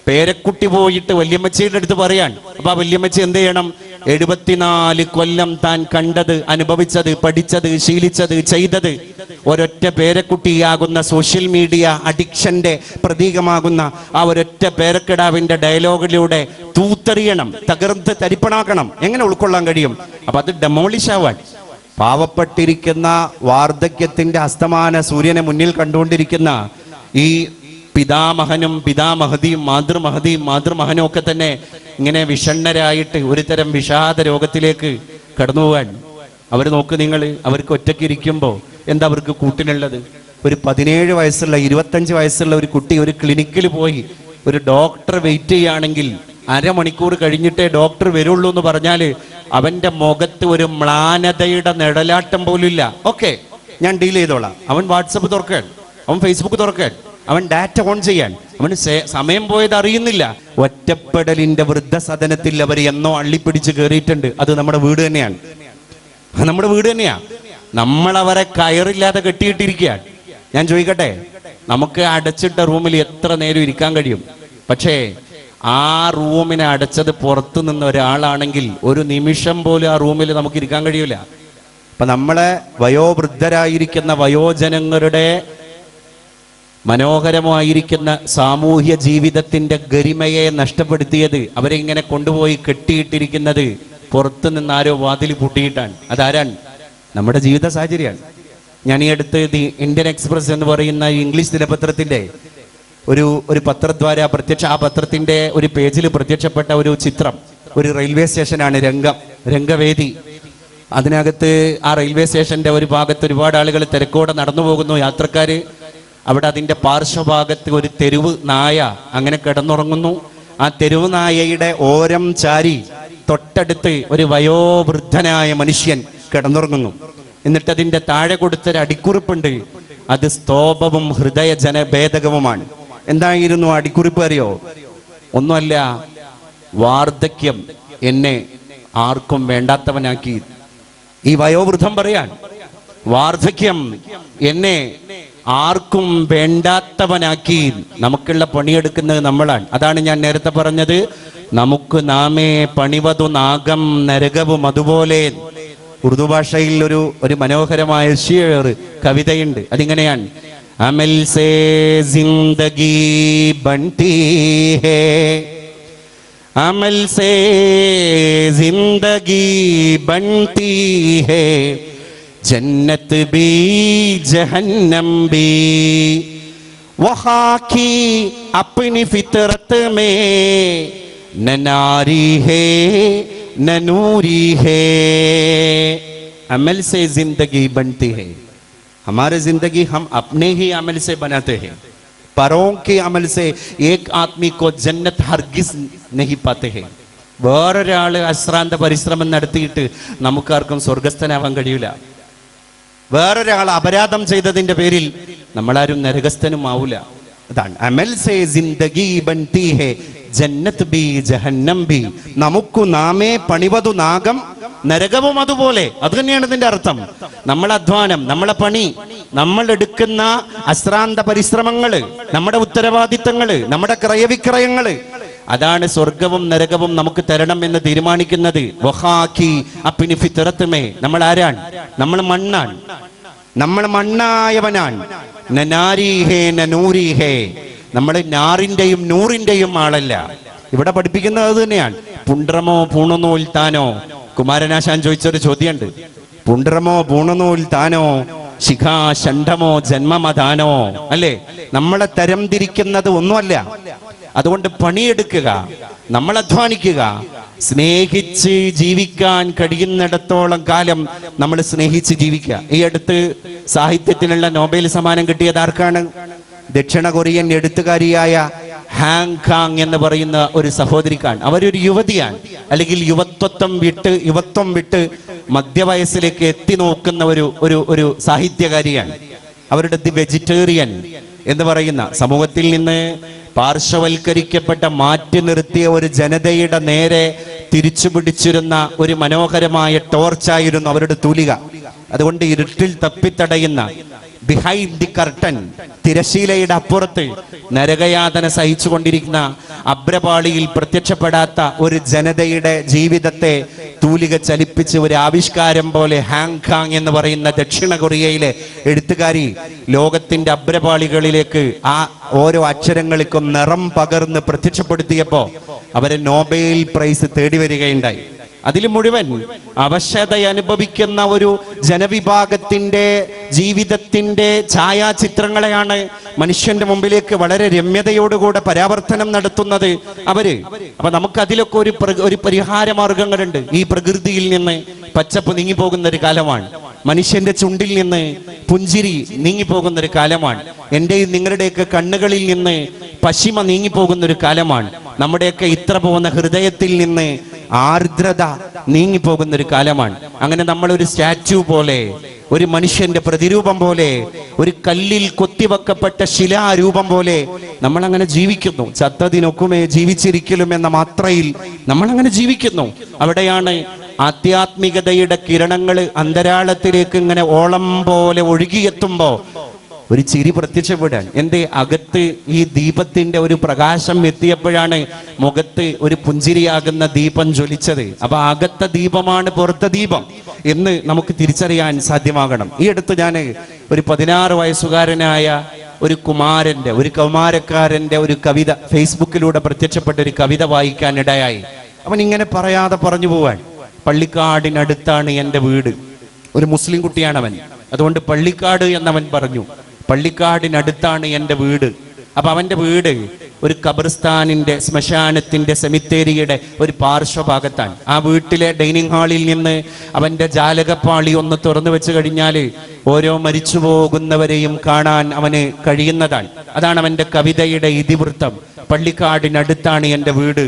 പേരക്കുട്ടി പോയിട്ട് വല്യമ്മച്ചിയുടെ അടുത്ത് പറയാൻ. അപ്പൊ ആ വല്യമ്മച്ചി എന്ത് ചെയ്യണം? 74 കൊല്ലം താൻ കണ്ടത്, അനുഭവിച്ചത്, പഠിച്ചത്, ശീലിച്ചത്, ചെയ്തത് ഒരൊറ്റ പേരക്കുട്ടിയാകുന്ന സോഷ്യൽ മീഡിയ അഡിക്ഷന്റെ പ്രതീകമാകുന്ന ആ ഒരൊറ്റ പേരക്കിടാവിന്റെ ഡയലോഗിലൂടെ തൂത്തെറിയണം, തകർത്ത് തരിപ്പണാക്കണം. എങ്ങനെ ഉൾക്കൊള്ളാൻ കഴിയും? അപ്പൊ അത് ഡെമോളിഷ് ആവാൻ. പാവപ്പെട്ടിരിക്കുന്ന വാർദ്ധക്യത്തിന്റെ അസ്തമാന സൂര്യനെ മുന്നിൽ കണ്ടുകൊണ്ടിരിക്കുന്ന ഈ പിതാമഹനും പിതാമഹതിയും മാതൃമഹനും ഒക്കെ തന്നെ ഇങ്ങനെ വിഷണ്ണരായിട്ട് ഒരു തരം വിഷാദ രോഗത്തിലേക്ക് കടന്നു പോകാൻ. അവർ നോക്ക് നിങ്ങൾ, അവർക്ക് ഒറ്റയ്ക്ക് ഇരിക്കുമ്പോൾ എന്താ അവർക്ക് കൂട്ടിനുള്ളത്? ഒരു 17 വയസ്സുള്ള 25 വയസ്സുള്ള ഒരു കുട്ടി ഒരു ക്ലിനിക്കിൽ പോയി ഒരു ഡോക്ടർ വെയിറ്റ് ചെയ്യുകയാണെങ്കിൽ അരമണിക്കൂർ കഴിഞ്ഞിട്ടേ ഡോക്ടർ വരുള്ളൂ എന്ന് പറഞ്ഞാൽ അവന്റെ മുഖത്ത് ഒരു മ്ലാനതയുടെ നിഴലാട്ടം പോലും ഇല്ല. ഓക്കെ, ഞാൻ ഡീൽ ചെയ്തോളാം. അവൻ വാട്സപ്പ് തുറക്കാൻ, അവൻ ഫേസ്ബുക്ക് തുറക്കാൻ, അവൻ ഡാറ്റ ഓൺ ചെയ്യാൻ, അവന് സമയം പോയത് അറിയുന്നില്ല. ഒറ്റപ്പെടലിന്റെ വൃദ്ധസദനത്തിൽ അവർ എന്നോ അള്ളിപ്പിടിച്ച് കയറിയിട്ടുണ്ട്. അത് നമ്മുടെ വീട് തന്നെയാണ്, നമ്മുടെ വീട് തന്നെയാ. നമ്മളവരെ കയറില്ലാതെ കെട്ടിയിട്ടിരിക്കുകയാണ്. ഞാൻ ചോദിക്കട്ടെ, നമുക്ക് അടച്ചിട്ട റൂമിൽ എത്ര നേരം ഇരിക്കാൻ കഴിയും? പക്ഷേ ആ റൂമിനെ അടച്ചത് പുറത്തു നിന്ന് ഒരാളാണെങ്കിൽ ഒരു നിമിഷം പോലും ആ റൂമിൽ നമുക്ക് ഇരിക്കാൻ കഴിയൂല. അപ്പൊ നമ്മളെ വയോവൃദ്ധരായിരിക്കുന്ന വയോജനങ്ങളുടെ മനോഹരമായിരിക്കുന്ന സാമൂഹ്യ ജീവിതത്തിന്റെ ഗരിമയെ നഷ്ടപ്പെടുത്തിയത്, അവരെ ഇങ്ങനെ കൊണ്ടുപോയി കെട്ടിയിട്ടിരിക്കുന്നത് പുറത്തു നിന്ന് ആരോ വാതിൽ പൂട്ടിയിട്ടാണ്. അതാരാണ്? നമ്മുടെ ജീവിത സാഹചര്യമാണ്. ഞാൻ ഈ അടുത്ത് ദി ഇന്ത്യൻ എക്സ്പ്രസ് എന്ന് പറയുന്ന ഇംഗ്ലീഷ് ദിനപത്രത്തിന്റെ ഒരു പത്രദ്വാര ആ പത്രത്തിന്റെ ഒരു പേജിൽ പ്രത്യക്ഷപ്പെട്ട ഒരു ചിത്രം, ഒരു റെയിൽവേ സ്റ്റേഷനാണ്, രംഗവേദി. അതിനകത്ത് ആ റെയിൽവേ സ്റ്റേഷന്റെ ഒരു ഭാഗത്ത് ഒരുപാട് ആളുകൾ തിരക്കോടെ നടന്നു പോകുന്നു, യാത്രക്കാര്. അവിടെ അതിന്റെ പാർശ്വഭാഗത്ത് ഒരു തെരുവ് നായ അങ്ങനെ കിടന്നുറങ്ങുന്നു. ആ തെരുവ് നായയുടെ ഓരം ചാരി തൊട്ടടുത്ത് ഒരു വയോവൃദ്ധനായ മനുഷ്യൻ കിടന്നുറങ്ങുന്നു. എന്നിട്ട് അതിന്റെ താഴെ കൊടുത്തൊരു അടിക്കുറിപ്പുണ്ട്. അത് സ്തോഭവും ഹൃദയ ജനഭേദകവുമാണ്. എന്തായിരുന്നു അടിക്കുറിപ്പ് അറിയോ? ഒന്നുമല്ല, വാർദ്ധക്യം എന്നെ ആർക്കും വേണ്ടാത്തവനാക്കി. ഈ വയോവൃദ്ധം പറയാൻ, വാർദ്ധക്യം എന്നെ ആർക്കും വേണ്ടാത്തവനാക്കി. നമുക്കുള്ള പണിയെടുക്കുന്നത് നമ്മളാണ്. അതാണ് ഞാൻ നേരത്തെ പറഞ്ഞത്, നമുക്ക് നാമേ പണിവതു നാഗം നരകവും. അതുപോലെ ഉറുദു ഭാഷയിൽ ഒരു മനോഹരമായ ഷിയർ കവിതയുണ്ട്. അതിങ്ങനെയാണ്: അമൽ സേ ജിന്ദഗി ബൻതി ഹേ, അമൽ സേ ജിന്ദഗി ബൻതി ഹേ, ജന്നത്ത് ബി ജഹന്നം ബി, വഹാ കി അപ്നി ഫിത്രത് മേ न नारी है न नूरी है, अमल से जिंदगी बनती है. हमारी जिंदगी हम अपने ही अमल से बनाते हैं. परों के अमल से एक आदमी को जन्नत हरगिज नहीं पाते हैं. വേറൊരാള് അശ്രാന്ത പരിശ്രമം നടത്തിയിട്ട് നമുക്കാർക്കും സ്വർഗസ്ഥനാവാൻ കഴിയില്ല. വേറൊരാൾ അപരാധം ചെയ്തതിന്റെ പേരിൽ നമ്മളാരും നരകസ്ഥനും ആവൂല. അതാണ് അമൽ സേ ജിന്ദഗി ബൻതി ഹേ ജന്നത്ത് ബി ജഹന്നം ബി. നമുക്ക് നാമേ പണിവതു നാഗം നരകവും. അതുപോലെ അത് തന്നെയാണ് ഇതിന്റെ അർത്ഥം. നമ്മളെ അധ്വാനം, നമ്മളെ പണി, നമ്മൾ എടുക്കുന്ന അശ്രാന്ത പരിശ്രമങ്ങള്, നമ്മുടെ ഉത്തരവാദിത്തങ്ങള്, നമ്മുടെ ക്രയവിക്രയങ്ങള്, അതാണ് സ്വർഗവും നരകവും നമുക്ക് തരണം എന്ന് തീരുമാനിക്കുന്നത്. വഹാക്കി അപ്പിനി ഫിത്രത്ത് മേ. നമ്മൾ ആരാണ്? നമ്മൾ മണ്ണാണ്, നമ്മൾ മണ്ണായവനാണ്. നാരി ഹേ നൂരി ഹേ. നമ്മൾ നാറിന്റെയും നൂറിന്റെയും ആളല്ല. ഇവിടെ പഠിപ്പിക്കുന്നത് അത് തന്നെയാണ്. പുണ്ട്രമോ പൂണനൂൽ താനോ. കുമാരനാശാൻ ചോദിച്ചൊരു ചോദ്യമുണ്ട്. പുണ്ട്രമോ പൂണനൂൽ താനോ, ശിഖാ ഷണ്ഡമോ ജന്മമതാനോ. അല്ലേ? നമ്മളെ തരം തിരിക്കുന്നത് ഒന്നുമല്ല. അതുകൊണ്ട് പണിയെടുക്കുക, നമ്മൾ അധ്വാനിക്കുക, സ്നേഹിച്ച് ജീവിക്കാൻ കഴിയുന്നിടത്തോളം കാലം നമ്മൾ സ്നേഹിച്ച് ജീവിക്കുക. ഈ അടുത്ത് സാഹിത്യത്തിനുള്ള നോബൽ സമ്മാനം കിട്ടിയത് ആർക്കാണ്? ദക്ഷിണ കൊറിയൻ എഴുത്തുകാരിയായ ഹാങ് കാങ് എന്ന് പറയുന്ന ഒരു സഹോദരിക്കാണ്. അവരൊരു യുവതിയാണ്, അല്ലെങ്കിൽ യുവത്വം വിട്ട് മധ്യവയസ്സിലേക്ക് എത്തി നോക്കുന്ന ഒരു സാഹിത്യകാരിയാണ്. അവരുടെ ദി വെജിറ്റേറിയൻ എന്ന് പറയുന്ന സമൂഹത്തിൽ നിന്ന് പാർശ്വവൽക്കരിക്കപ്പെട്ട മാറ്റി നിർത്തിയ ഒരു ജനതയുടെ നേരെ തിരിച്ചു പിടിച്ചിരുന്ന ഒരു മനോഹരമായ ടോർച്ചായിരുന്നു അവരുടെ തൂലിക. അതുകൊണ്ട് ഇരുട്ടിൽ തപ്പിത്തടയുന്ന, ബിഹൈൻഡ് ദി കർട്ടൻ, തിരശീലയുടെ അപ്പുറത്ത് നരകയാതന സഹിച്ചുകൊണ്ടിരിക്കുന്ന, അബ്രപാളിയിൽ പ്രത്യക്ഷപ്പെടാത്ത ഒരു ജനതയുടെ ജീവിതത്തെ തൂലിക ചലിപ്പിച്ച് ഒരു ആവിഷ്കാരം പോലെ ഹാങ് കാങ് എന്ന് പറയുന്ന ദക്ഷിണ കൊറിയയിലെ എഴുത്തുകാരി ലോകത്തിന്റെ അബ്രപാളികളിലേക്ക് ആ ഓരോ അക്ഷരങ്ങൾക്കും നിറം പകർന്ന് പ്രത്യക്ഷപ്പെടുത്തിയപ്പോ അവരെ നോബൽ പ്രൈസ് തേടി വരികയുണ്ടായി. അതിൽ മുഴുവൻ അവശത അനുഭവിക്കുന്ന ഒരു ജനവിഭാഗത്തിന്റെ ജീവിതത്തിന്റെ ഛായാചിത്രങ്ങളെയാണ് മനുഷ്യന്റെ മുമ്പിലേക്ക് വളരെ രമ്യതയോടുകൂടെ പരാവർത്തനം നടത്തുന്നത് അവര്. അപ്പൊ നമുക്ക് അതിലൊക്കെ ഒരു പരിഹാര മാർഗങ്ങളുണ്ട്. ഈ പ്രകൃതിയിൽ നിന്ന് പച്ചപ്പ് നീങ്ങിപ്പോകുന്ന ഒരു കാലമാണ്. മനുഷ്യന്റെ ചുണ്ടിൽ നിന്ന് പുഞ്ചിരി നീങ്ങിപ്പോകുന്ന ഒരു കാലമാണ്. എന്റെയും നിങ്ങളുടെയൊക്കെ കണ്ണുകളിൽ നിന്ന് പശിമ നീങ്ങിപ്പോകുന്ന ഒരു കാലമാണ്. നമ്മുടെയൊക്കെ ഇത്ര പോകുന്ന ഹൃദയത്തിൽ നിന്ന് ആർദ്രത നീങ്ങിപ്പോകുന്ന ഒരു കാലമാണ്. അങ്ങനെ നമ്മൾ ഒരു സ്റ്റാച്യു പോലെ, ഒരു മനുഷ്യന്റെ പ്രതിരൂപം പോലെ, ഒരു കല്ലിൽ കൊത്തിവെക്കപ്പെട്ട ശിലാരൂപം പോലെ നമ്മൾ അങ്ങനെ ജീവിക്കുന്നു. ചത്തതിനൊക്കുമേ ജീവിച്ചിരിക്കലും എന്ന മാത്രയിൽ നമ്മൾ അങ്ങനെ ജീവിക്കുന്നു. അവിടെയാണ് ആധ്യാത്മികതയുടെ കിരണങ്ങൾ അന്തരാളത്തിലേക്ക് ഇങ്ങനെ ഓളം പോലെ ഒഴുകിയെത്തുമ്പോ ഒരു ചിരി പ്രത്യക്ഷപ്പെടാൻ. എന്തേ? അകത്ത് ഈ ദീപത്തിന്റെ ഒരു പ്രകാശം എത്തിയപ്പോഴാണ് മുഖത്ത് ഒരു പുഞ്ചിരിയാകുന്ന ദീപം ജ്വലിച്ചത്. അപ്പൊ അകത്തെ ദീപമാണ് പുറത്തെ ദീപം എന്ന് നമുക്ക് തിരിച്ചറിയാൻ സാധ്യമാകണം. ഈ അടുത്ത് ഞാൻ ഒരു 16 വയസ്സുകാരനായ ഒരു കൗമാരക്കാരന്റെ ഒരു കവിത ഫേസ്ബുക്കിലൂടെ പ്രത്യക്ഷപ്പെട്ട ഒരു കവിത വായിക്കാൻ ഇടയായി. അവൻ ഇങ്ങനെ പറയാതെ പറഞ്ഞു പോവാൻ: പള്ളിക്കാടിനടുത്താണ് എൻ്റെ വീട്. ഒരു മുസ്ലിം കുട്ടിയാണ് അവൻ, അതുകൊണ്ട് പള്ളിക്കാട് എന്നവൻ പറഞ്ഞു. പള്ളിക്കാടിനടുത്താണ് എൻ്റെ വീട്. അപ്പൊ അവന്റെ വീട് ഒരു ഖബർസ്ഥാനിന്റെ, ശ്മശാനത്തിന്റെ, സെമിത്തേരിയുടെ ഒരു പാർശ്വഭാഗത്താണ്. ആ വീട്ടിലെ ഡൈനിങ് ഹാളിൽ നിന്ന് അവന്റെ ജാലകപ്പാളി ഒന്ന് തുറന്നു വെച്ച് കഴിഞ്ഞാൽ ഓരോ മരിച്ചു പോകുന്നവരെയും കാണാൻ അവന് കഴിയുന്നതാണ്. അതാണ് അവന്റെ കവിതയുടെ ഇതിവൃത്തം. പള്ളിക്കാടിനടുത്താണ് എൻ്റെ വീട്,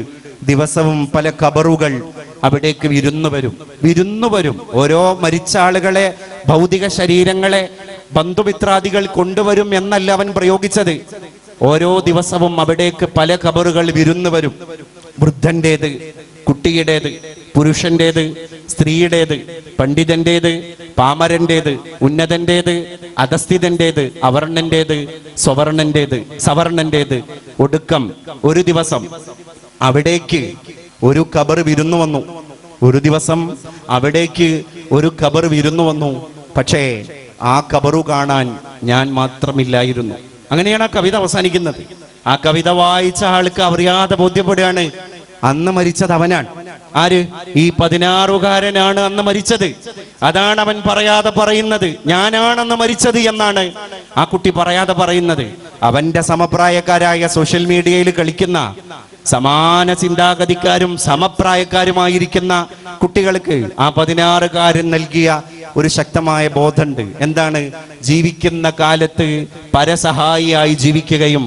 ദിവസവും പല ഖബറുകൾ അവിടേക്ക് വിരുന്നു വരും. ഓരോ മരിച്ച ആളുകളെ, ഭൗതിക ശരീരങ്ങളെ ബന്ധുമിത്രാദികൾ കൊണ്ടുവരും എന്നല്ല അവൻ പ്രയോഗിച്ചത്. ഓരോ ദിവസവും അവിടേക്ക് പല ഖബറുകൾ വിരുന്നു വരും. വൃദ്ധന്റേത്, കുട്ടിയുടേത്, പുരുഷന്റേത്, സ്ത്രീയുടേത്, പണ്ഡിതന്റേത്, പാമരന്റേത്, ഉന്നതന്റേത്, അധസ്ഥിതന്റേത്, അവർണന്റേത്, സവർണന്റേത്. ഒടുക്കം ഒരു ദിവസം അവിടേക്ക് ഒരു ഖബർ വിരുന്നു വന്നു. ഒരു ദിവസം അവിടേക്ക് ഒരു ഖബർ വിരുന്നു വന്നു. പക്ഷേ ആ ഖബറു കാണാൻ ഞാൻ മാത്രമില്ലായിരുന്നു. അങ്ങനെയാണ് ആ കവിത അവസാനിക്കുന്നത്. ആ കവിത വായിച്ച ആൾക്ക് അറിയാതെ ബോധ്യപ്പെടുകയാണ്, അന്ന് മരിച്ചത് അവനാണ്. ആര്? ഈ 16-കാരനാണ് അന്ന് മരിച്ചത്. അതാണ് അവൻ പറയാതെ പറയുന്നത്. ഞാനാണെന്ന് മരിച്ചത് എന്നാണ് ആ കുട്ടി പറയാതെ പറയുന്നത്. അവന്റെ സമപ്രായക്കാരായ സോഷ്യൽ മീഡിയയിൽ കളിക്കുന്ന സമാന ചിന്താഗതിക്കാരും സമപ്രായക്കാരുമായിരിക്കുന്ന കുട്ടികൾക്ക് ആ 16-കാരൻ നൽകിയ ഒരു ശക്തമായ ബോധമുണ്ട്. എന്താണ്? ജീവിക്കുന്ന കാലത്ത് പരസഹായിയായി ജീവിക്കുകയും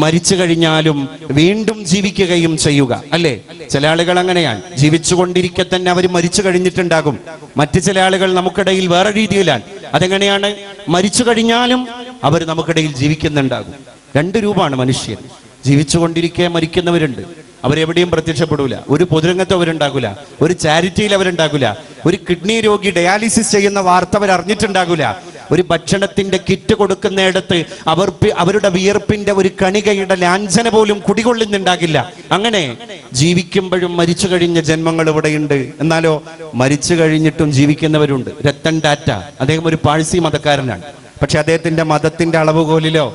മരിച്ചു കഴിഞ്ഞാലും വീണ്ടും ജീവിക്കുകയും ചെയ്യുക. അല്ലേ? ചില ആളുകൾ അങ്ങനെയാണ്. ജീവിച്ചുകൊണ്ടിരിക്കെ തന്നെ അവർ മരിച്ചു കഴിഞ്ഞിട്ടുണ്ടാകും. മറ്റു ചില ആളുകൾ നമുക്കിടയിൽ വേറെ രീതിയിലാണ്. അതെങ്ങനെയാണ്? മരിച്ചു കഴിഞ്ഞാലും അവർ നമുക്കിടയിൽ ജീവിക്കുന്നുണ്ടാകും. 2 രൂപമാണ് മനുഷ്യൻ. ജീവിച്ചുകൊണ്ടിരിക്കെ മരിക്കുന്നവരുണ്ട്, അവരെവിടെയും പ്രത്യക്ഷപ്പെടൂല. ഒരു പൊതുരംഗത്ത് അവരുണ്ടാകൂല, ഒരു ചാരിറ്റിയിൽ അവരുണ്ടാകൂല, ഒരു കിഡ്നി രോഗി ഡയാലിസിസ് ചെയ്യുന്ന വാർത്ത അവർ അറിഞ്ഞിട്ടുണ്ടാകൂല, ഒരു ഭക്ഷണത്തിന്റെ കിറ്റ് കൊടുക്കുന്നിടത്ത് അവരുടെ വിയർപ്പിന്റെ ഒരു കണികയുടെ ലാഞ്ചന പോലും കുടികൊള്ളുന്നുണ്ടാകില്ല. അങ്ങനെ ജീവിക്കുമ്പോഴും മരിച്ചു കഴിഞ്ഞ ജന്മങ്ങൾ ഇവിടെയുണ്ട്. എന്നാലോ മരിച്ചു കഴിഞ്ഞിട്ടും ജീവിക്കുന്നവരുണ്ട്. രത്തൻ ടാറ്റ, അദ്ദേഹം ഒരു പാഴ്സി മതക്കാരനാണ്. പക്ഷെ അദ്ദേഹത്തിന്റെ മതത്തിന്റെ അളവുകോലിലോ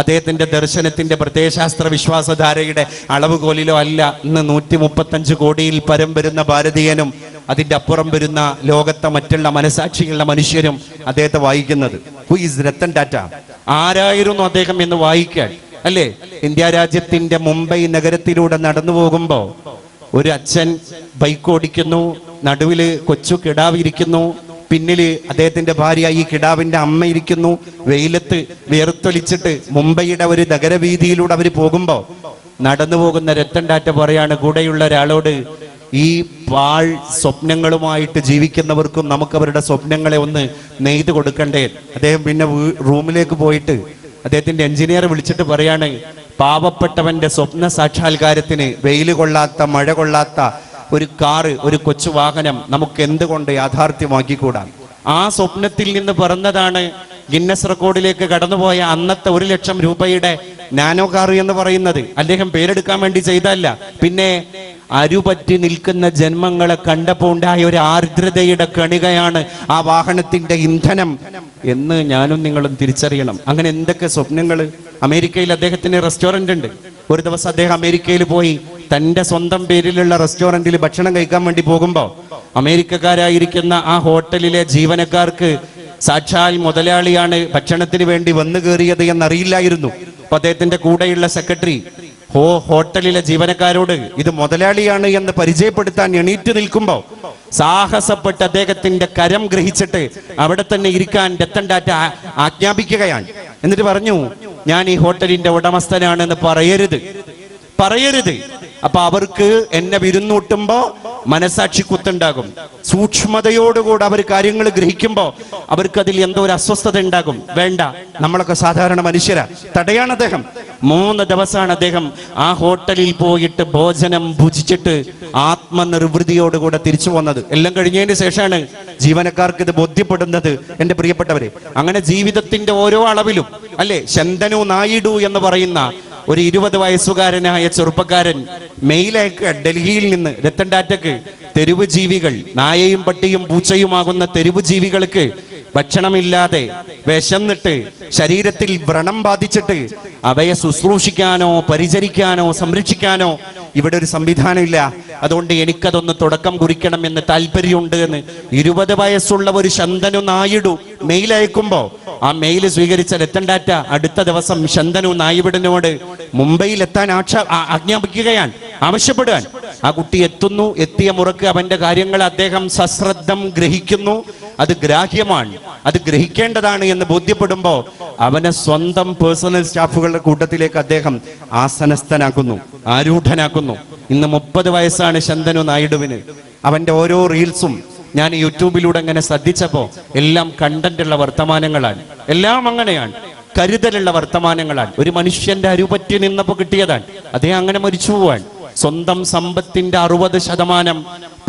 അദ്ദേഹത്തിന്റെ ദർശനത്തിന്റെ പ്രത്യയശാസ്ത്ര വിശ്വാസധാരയുടെ അളവുകോലിലോ അല്ല ഇന്ന് 135 കോടിയിൽ പരം വരുന്ന ഭാരതീയനും അതിന്റെ അപ്പുറം വരുന്ന ലോകത്തെ മറ്റുള്ള മനസാക്ഷിയുള്ള മനുഷ്യരും അദ്ദേഹത്തെ വായിക്കുന്നത്. Who is Ratan Tata? ആരായിരുന്നു അദ്ദേഹം എന്ന് വായിക്കാൻ, അല്ലേ? ഇന്ത്യ രാജ്യത്തിന്റെ മുംബൈ നഗരത്തിലൂടെ നടന്നു പോകുമ്പോ ഒരു അച്ഛൻ ബൈക്ക് ഓടിക്കുന്നു, നടുവില് കൊച്ചു കിടാവിരിക്കുന്നു, പിന്നില് അദ്ദേഹത്തിന്റെ ഭാര്യ, ഈ കിടാവിന്റെ അമ്മ ഇരിക്കുന്നു. വെയിലത്ത് വിയർത്തൊലിച്ചിട്ട് മുംബൈയുടെ ഒരു നഗരവീതിയിലൂടെ അവർ പോകുമ്പോ നടന്നു പോകുന്ന രത്തൻ ടാറ്റ പറയാണ് കൂടെയുള്ള ഒരാളോട്, ഈ പാഴ് സ്വപ്നങ്ങളുമായിട്ട് ജീവിക്കുന്നവർക്കും നമുക്ക് അവരുടെ സ്വപ്നങ്ങളെ ഒന്ന് നെയ്ത് കൊടുക്കണ്ടേ? അദ്ദേഹം പിന്നെ റൂമിലേക്ക് പോയിട്ട് അദ്ദേഹത്തിന്റെ എഞ്ചിനീയർ വിളിച്ചിട്ട് പറയാണ്, പാവപ്പെട്ടവന്റെ സ്വപ്ന സാക്ഷാത്കാരത്തിന് വെയിൽ കൊള്ളാത്ത, മഴ കൊള്ളാത്ത ഒരു കാറ്, ഒരു കൊച്ചു വാഹനം നമുക്ക് എന്തുകൊണ്ട് യാഥാർത്ഥ്യമാക്കിക്കൂടാ? ആ സ്വപ്നത്തിൽ നിന്ന് പിറന്നതാണ് ഗിന്നസ് റെക്കോർഡിലേക്ക് കടന്നുപോയ അന്നത്തെ 1 ലക്ഷം രൂപയുടെ നാനോ കാർ എന്ന് പറയുന്നത്. അദ്ദേഹം പേരെടുക്കാൻ വേണ്ടി ചെയ്തല്ല, പിന്നെ അരുപറ്റി നിൽക്കുന്ന ജന്മങ്ങളെ കണ്ടപ്പോൾ ഉണ്ടായ ഒരു ആർദ്രതയുടെ കണികയാണ് ആ വാഹനത്തിന്റെ ഇന്ധനം എന്ന് ഞാനും നിങ്ങളും തിരിച്ചറിയണം. അങ്ങനെ എന്തൊക്കെ സ്വപ്നങ്ങൾ. അമേരിക്കയിൽ അദ്ദേഹത്തിന് റെസ്റ്റോറന്റ് ഉണ്ട്. ഒരു ദിവസം അദ്ദേഹം അമേരിക്കയിൽ പോയി തന്റെ സ്വന്തം പേരിലുള്ള റെസ്റ്റോറന്റിൽ ഭക്ഷണം കഴിക്കാൻ വേണ്ടി പോകുമ്പോ അമേരിക്കക്കാരായിരിക്കുന്ന ആ ഹോട്ടലിലെ ജീവനക്കാർക്ക് സാക്ഷാൽ മുതലാളിയാണ് ഭക്ഷണത്തിന് വേണ്ടി വന്നു കയറിയത് എന്നറിയില്ലായിരുന്നു. അപ്പൊ അദ്ദേഹത്തിന്റെ കൂടെയുള്ള സെക്രട്ടറി ഹോട്ടലിലെ ജീവനക്കാരോട് ഇത് മുതലാളിയാണ് എന്ന് പരിചയപ്പെടുത്താൻ എണീറ്റ് നിൽക്കുമ്പോ സാഹസപ്പെട്ട് അദ്ദേഹത്തിന്റെ കരം ഗ്രഹിച്ചിട്ട് അവിടെ തന്നെ ഇരിക്കാൻ രത്തൻ ടാറ്റ ആജ്ഞാപിക്കുകയാണ്. എന്നിട്ട് പറഞ്ഞു, ഞാൻ ഈ ഹോട്ടലിന്റെ ഉടമസ്ഥനാണെന്ന് പറയരുത്. അപ്പൊ അവർക്ക് എന്നെ വിരുന്നൂട്ടുമ്പോ മനസാക്ഷി കുത്തുണ്ടാകും. സൂക്ഷ്മതയോടുകൂടി അവർ കാര്യങ്ങൾ ഗ്രഹിക്കുമ്പോൾ അവർക്കതിൽ എന്തോ ഒരു അസ്വസ്ഥത ഉണ്ടാകും. വേണ്ട, നമ്മളൊക്കെ സാധാരണ മനുഷ്യരാ. തടയാണ് അദ്ദേഹം. 3 ദിവസമാണ് അദ്ദേഹം ആ ഹോട്ടലിൽ പോയിട്ട് ഭോജനം ഭുജിച്ചിട്ട് ആത്മനിർവൃതിയോടുകൂടെ തിരിച്ചു വന്നത്. എല്ലാം കഴിഞ്ഞതിന് ശേഷമാണ് ജീവനക്കാർക്ക് ഇത് ബോധ്യപ്പെടുന്നത്. എന്റെ പ്രിയപ്പെട്ടവരെ, അങ്ങനെ ജീവിതത്തിന്റെ ഓരോ അളവിലും അല്ലെ, ശന്തനു നായിഡു എന്ന് പറയുന്ന ഒരു 20 വയസ്സുകാരനായ ചെറുപ്പക്കാരൻ മെയിലയക്കുക ഡൽഹിയിൽ നിന്ന് രത്തൻ ടാറ്റക്ക്. തെരുവ് ജീവികൾ, നായയും പട്ടിയും പൂച്ചയുമാകുന്ന തെരുവ് ജീവികൾക്ക് ഭക്ഷണമില്ലാതെ വിശന്നിട്ട് ശരീരത്തിൽ വ്രണം ബാധിച്ചിട്ട് അവയെ ശുശ്രൂഷിക്കാനോ പരിചരിക്കാനോ സംരക്ഷിക്കാനോ ഇവിടെ ഒരു സംവിധാനമില്ല. അതുകൊണ്ട് എനിക്കതൊന്ന് തുടക്കം കുറിക്കണം എന്ന് താല്പര്യമുണ്ട് എന്ന് 20 വയസ്സുള്ള ഒരു ശന്തനു നായിഡു മെയിൽ അയക്കുമ്പോ ആ മെയിൽ സ്വീകരിച്ച രത്തൻ ടാറ്റ അടുത്ത ദിവസം ശന്തനു നായിഡുവിനോട് മുംബൈയിൽ എത്താൻ ആജ്ഞാപിക്കുകയാണ്, ആവശ്യപ്പെടുകയാൻ. ആ കുട്ടി എത്തുന്നു. എത്തിയ മുറക്ക് അവന്റെ കാര്യങ്ങൾ അദ്ദേഹം സശ്രദ്ധം ഗ്രഹിക്കുന്നു. അത് ഗ്രാഹ്യമാണ്, അത് ഗ്രഹിക്കേണ്ടതാണ് എന്ന് ബോധ്യപ്പെടുമ്പോ അവനെ സ്വന്തം പേഴ്സണൽ സ്റ്റാഫുകളുടെ കൂട്ടത്തിലേക്ക് അദ്ദേഹം ആസനസ്ഥനാക്കുന്നു, ആരൂഢനാക്കുന്നു. ഇന്ന് 30 വയസ്സാണ് ശന്തനു നായിഡുവിന്. അവന്റെ ഓരോ റീൽസും ഞാൻ യൂട്യൂബിലൂടെ അങ്ങനെ ശ്രദ്ധിച്ചപ്പോ എല്ലാം കണ്ടന്റുള്ള വർത്തമാനങ്ങളാണ്. എല്ലാം അങ്ങനെയാണ്, കരുതലുള്ള വർത്തമാനങ്ങളാണ്. ഒരു മനുഷ്യന്റെ അരുപറ്റി നിന്നപ്പോ കിട്ടിയതാണ്. അദ്ദേഹം അങ്ങനെ മരിച്ചു പോവാൻ. സ്വന്തം സമ്പത്തിന്റെ 60%